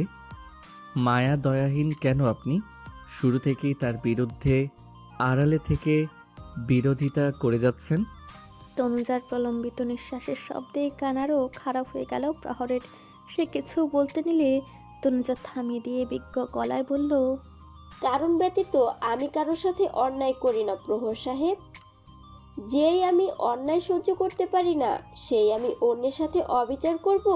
মায়া দয়াহীন কেন আপনি? শুরু থেকেই তার বিরুদ্ধে আড়ালে থেকে বিরোধিতা করে যাচ্ছেন। তনুজার প্রলম্বিত নিঃশ্বাসের শব্দে কানারও খারাপ হয়ে গেল প্রহরের। সে কিছু বলতে নিলে তনুজা থামিয়ে দিয়ে বিজ্ঞ গলায় বলল, কারণ ব্যতীত আমি কারোর সাথে অন্যায় করি না প্রহর সাহেব। যেই আমি অন্যায় সহ্য করতে পারি না সেই আমি অন্যের সাথে অবিচার করব?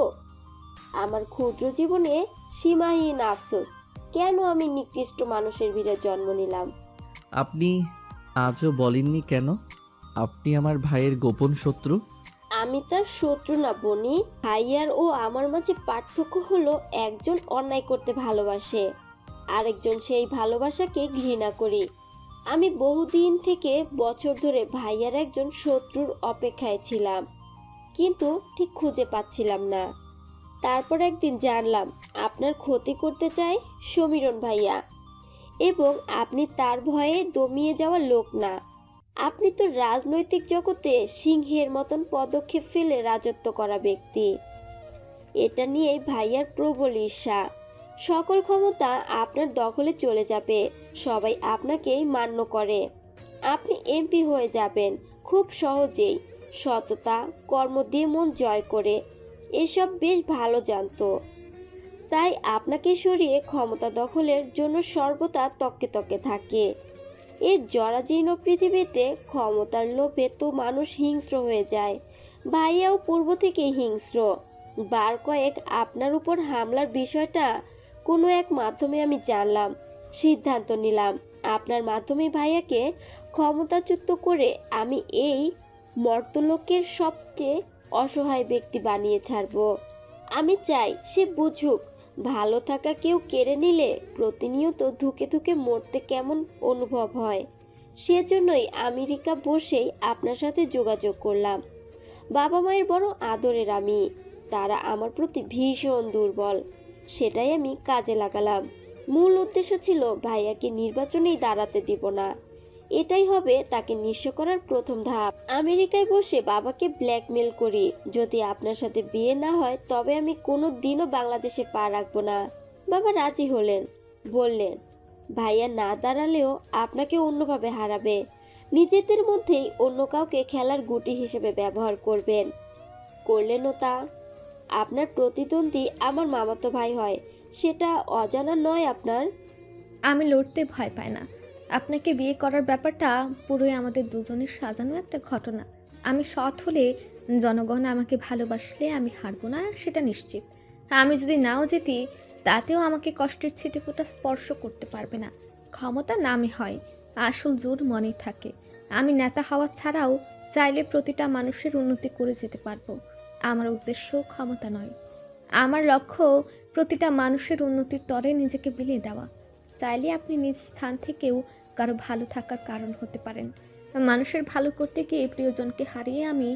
আমার ক্ষুদ্র জীবনে সীমাহীন আফসোস, কেন আমি নিকৃষ্ট মানুষের ভিড়ে জন্ম নিলাম। আপনি আজও বলেননি কেন আপনি আমার ভাইয়ের গোপন শত্রু? আমি তার শত্রু না বনি। ভাইয়ার ও আমার মাঝে পার্থক্য হলো একজন অন্যায় করতে ভালোবাসে, আরেকজন সেই ভালোবাসাকে ঘৃণা করি। আমি বহুদিন থেকে বছর ধরে ভাইয়ার একজন শত্রুর অপেক্ষায় ছিলাম, কিন্তু ঠিক খুঁজে পাচ্ছিলাম না। তারপর একদিন জানলাম আপনার ক্ষতি করতে চায় সমীরণ ভাইয়া, এবং আপনি তার ভয়ে দমিয়ে যাওয়া লোক না। আপনি তো রাজনৈতিক জগতে সিংহের মতন পদক্ষেপ ফেলে রাজত্ব করা ব্যক্তি। এটা নিয়েই ভাইয়ার প্রবল ঈর্ষা। সকল ক্ষমতা আপনার দখলে চলে যাবে, সবাই আপনাকেই মান্য করে। আপনি এমপি হয়ে যাবেন খুব সহজেই, সততা কর্ম দিয়ে মন জয় করে। এসব বেশ ভালো জানতো, তাই আপনাকে সরিয়ে ক্ষমতা দখলের জন্য সর্বদা তককে তককে থাকে। এই জরাজীর্ণ পৃথিবীতে ক্ষমতার লোভে তো মানুষ হিংস্র হয়ে যায়। ভাইয়াও পূর্ব থেকে হিংস্র। বার কয়েক আপনার উপর হামলার বিষয়টা কোনো এক মাধ্যমে আমি জানলাম, সিদ্ধান্ত নিলাম আপনার মাধ্যমে ভাইয়াকে ক্ষমতাচ্যুত করে আমি এই মর্তলোকের সবচেয়ে অসহায় ব্যক্তি বানিয়ে ছাড়ব। আমি চাই সে বুঝুক ভালো থাকা কেউ কেড়ে নিলে প্রতিনিয়ত ধুকে ধুকে মরতে কেমন অনুভব হয়। সেজন্যই আমেরিকা বসেই আপনার সাথে যোগাযোগ করলাম। বাবা মায়ের বড় আদরের আমি, তারা আমার প্রতি ভীষণ দুর্বল, সেটাই আমি কাজে লাগালাম। মূল উদ্দেশ্য ছিল ভাইয়াকে নির্বাচনেই দাঁড়াতে দিব না, এটাই হবে তাকে নিঃস্ব করার প্রথম ধাপ। আমেরিকায় বসে বাবাকে ব্ল্যাকমেল করি, যদি আপনার সাথে বিয়ে না হয় তবে আমি কোনো দিনও বাংলাদেশে পা রাখবো না। বাবা রাজি হলেন, বললেন ভাইয়া না দাঁড়ালেও আপনাকে অন্যভাবে হারাবে, নিজেদের মধ্যেই অন্য কাউকে খেলার গুটি হিসেবে ব্যবহার করবেন। করলেনও তা। আপনার প্রতিদ্বন্দ্বী আমার মামাতো ভাই হয়, সেটা অজানা নয় আপনার। আমি লড়তে ভয় পাই না। আপনাকে বিয়ে করার ব্যাপারটা পুরোই আমাদের দুজনের সাজানো একটা ঘটনা। আমি সৎ হলে, জনগণ আমাকে ভালোবাসলে আমি হারবো না, সেটা নিশ্চিত। আমি যদি নাও যেতি তাতেও আমাকে কষ্টের ছিটেফোঁটা স্পর্শ করতে পারবে না। ক্ষমতা নামে হয়, আসল জোর মনেই থাকে। আমি নেতা হওয়া ছাড়াও চাইলে প্রতিটা মানুষের উন্নতি করে যেতে পারবো। আমার উদ্দেশ্য ক্ষমতা নয়, আমার লক্ষ্য প্রতিটা মানুষের উন্নতির তরে নিজেকে বিলিয়ে দেওয়া। চাইলে আপনি নিজ স্থান থেকেও কারো ভালো থাকার কারণ হতে পারেন। মানুষের ভালো করতে গিয়ে প্রিয়জনকে হারিয়ে আমি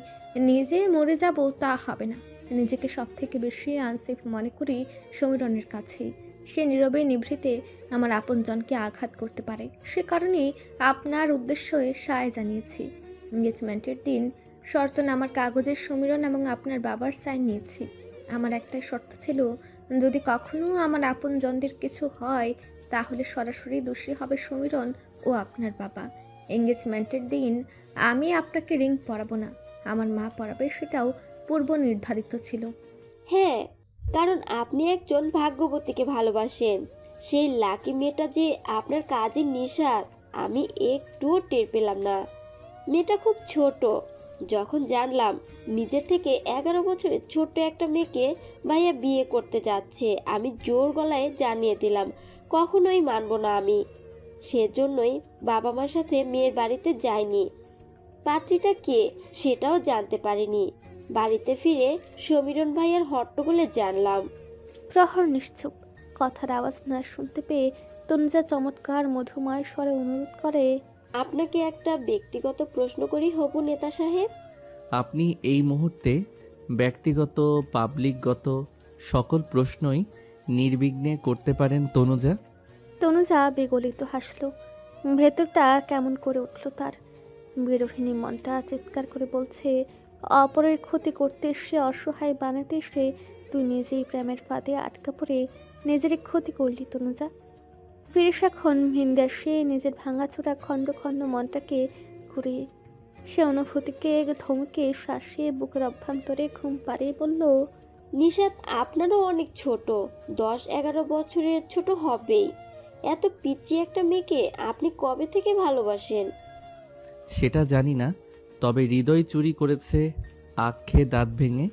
নিজে মরে যাব তা হবে না। নিজেকে সব থেকে বেশি আনসেফ মনে করি সমীরণের কাছেই। সে নীরবে নিভৃতে আমার আপনজনকে আঘাত করতে পারে, সে কারণেই আপনার উদ্দেশ্যে সায় জানিয়েছি। এঙ্গেজমেন্টের দিন শর্তনামার কাগজের সমীরণ এবং আপনার বাবার সাইন নিয়েছি। আমার একটাই শর্ত ছিল, যদি কখনো আমার আপনজনদের কিছু হয় তাহলে সরাসরি দোষী হবে সমীরণ ও আপনার বাবা। এঙ্গেজমেন্টের দিন আমি আপনাকে রিং পরাবো না, আমার মা পরাবে, সেটাও পূর্ব নির্ধারিত ছিল। হ্যাঁ, কারণ আপনি একজন ভাগ্যবতীকে ভালোবাসেন। সেই লাকি মেয়েটা যে আপনার কাজের নিশাত আমি একটুও টের পেলাম না। মেয়েটা খুব ছোট। যখন জানলাম নিজের থেকে 11 বছরের ছোট্ট একটা মেয়েকে ভাইয়া বিয়ে করতে যাচ্ছে, আমি জোর গলায় জানিয়ে দিলাম কখনোই মানব না আমি। সেজন্যই বাবা মার সাথে মেয়ের বাড়িতে যাইনি। পাত্রীটা কে সেটাও জানতে পারিনি। বাড়িতে ফিরে সমীরণ ভাইয়ার হট্টগোলে জানলাম। প্রহর নিশ্চুপ। কথার আওয়াজ না শুনতে পেয়ে তনুজা চমৎকার মধুময় স্বরে অনুরোধ করে, আপনাকে একটা ব্যক্তিগত প্রশ্ন করি হবু নেতা সাহেব। আপনি এই মুহূর্তে ব্যক্তিগত পাবলিকগত সকল প্রশ্নই নির্বিঘ্নে করতে পারেন তনুজা। তনুজা বিগলিত হাসলো। ভেতরটা কেমন করে উঠল তার। বিরোহিণী মনটা চিৎকার করে বলছে, অপরের ক্ষতি করতে এসে, অসহায় বানাতে এসে তুই নিজেই প্রেমের ফাঁদে আটকা পড়ে নিজেরই ক্ষতি করলি তনুজা। ফিরিস এখন ভিনদেশে নিজের ভাঙাচোরা খণ্ড খণ্ড মনটাকে ঘুরিয়ে। সে অনুভূতিকে ধমকে শ্বাসে বুকের অভ্যন্তরে ঘুম পাড়িয়ে বলল, নিশাত আপনারও অনেক ছোট, 10-11 বছরের ছোট হবেই, এত পিচ্চি একটা মেয়েকে আপনি কবে থেকে ভালোবাসেন? সেটা জানি না, তবে হৃদয় চুরি করেছে আখ খেয়ে দাঁত ভেঙে।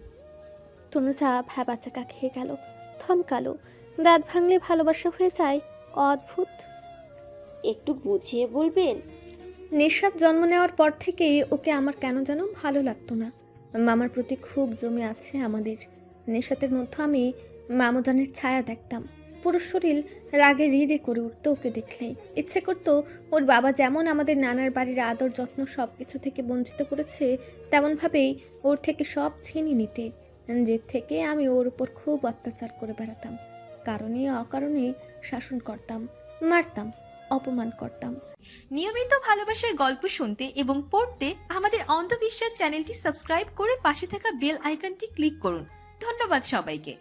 তনুজা ভ্যাবাচাকা খেয়ে গেল, থমকালো। দাঁত ভাঙলে ভালোবাসা হয়ে যায়? অদ্ভুত। একটু বুঝিয়ে বলবেন? নিঃস্বাদ জন্ম নেওয়ার পর থেকেই ওকে আমার কেন যেন ভালো লাগতো না। মামার প্রতি খুব জমে আছে আমাদের। নিঃস্বাদের মধ্যে আমি মামুজানের ছায়া দেখতাম। পুরো শরীর রাগে রিড়ে করে উঠতো ওকে দেখলেই। ইচ্ছে করতো ওর বাবা যেমন আমাদের নানার বাড়ির আদর যত্ন সব কিছু থেকে বঞ্চিত করেছে, তেমনভাবেই ওর থেকে সব ছিনিয়ে নিতে। যে থেকে আমি ওর উপর খুব অত্যাচার করে বেড়াতাম। কারণে অকারণে শাসন করতাম, মারতাম, অপমান করতাম। নিয়মিত ভালোবাসার গল্প শুনতে এবং পড়তে আমাদের অন্ধবিশ্বাস চ্যানেলটি সাবস্ক্রাইব করে পাশে থাকা বেল আইকনটি ক্লিক করুন। ধন্যবাদ সবাইকে।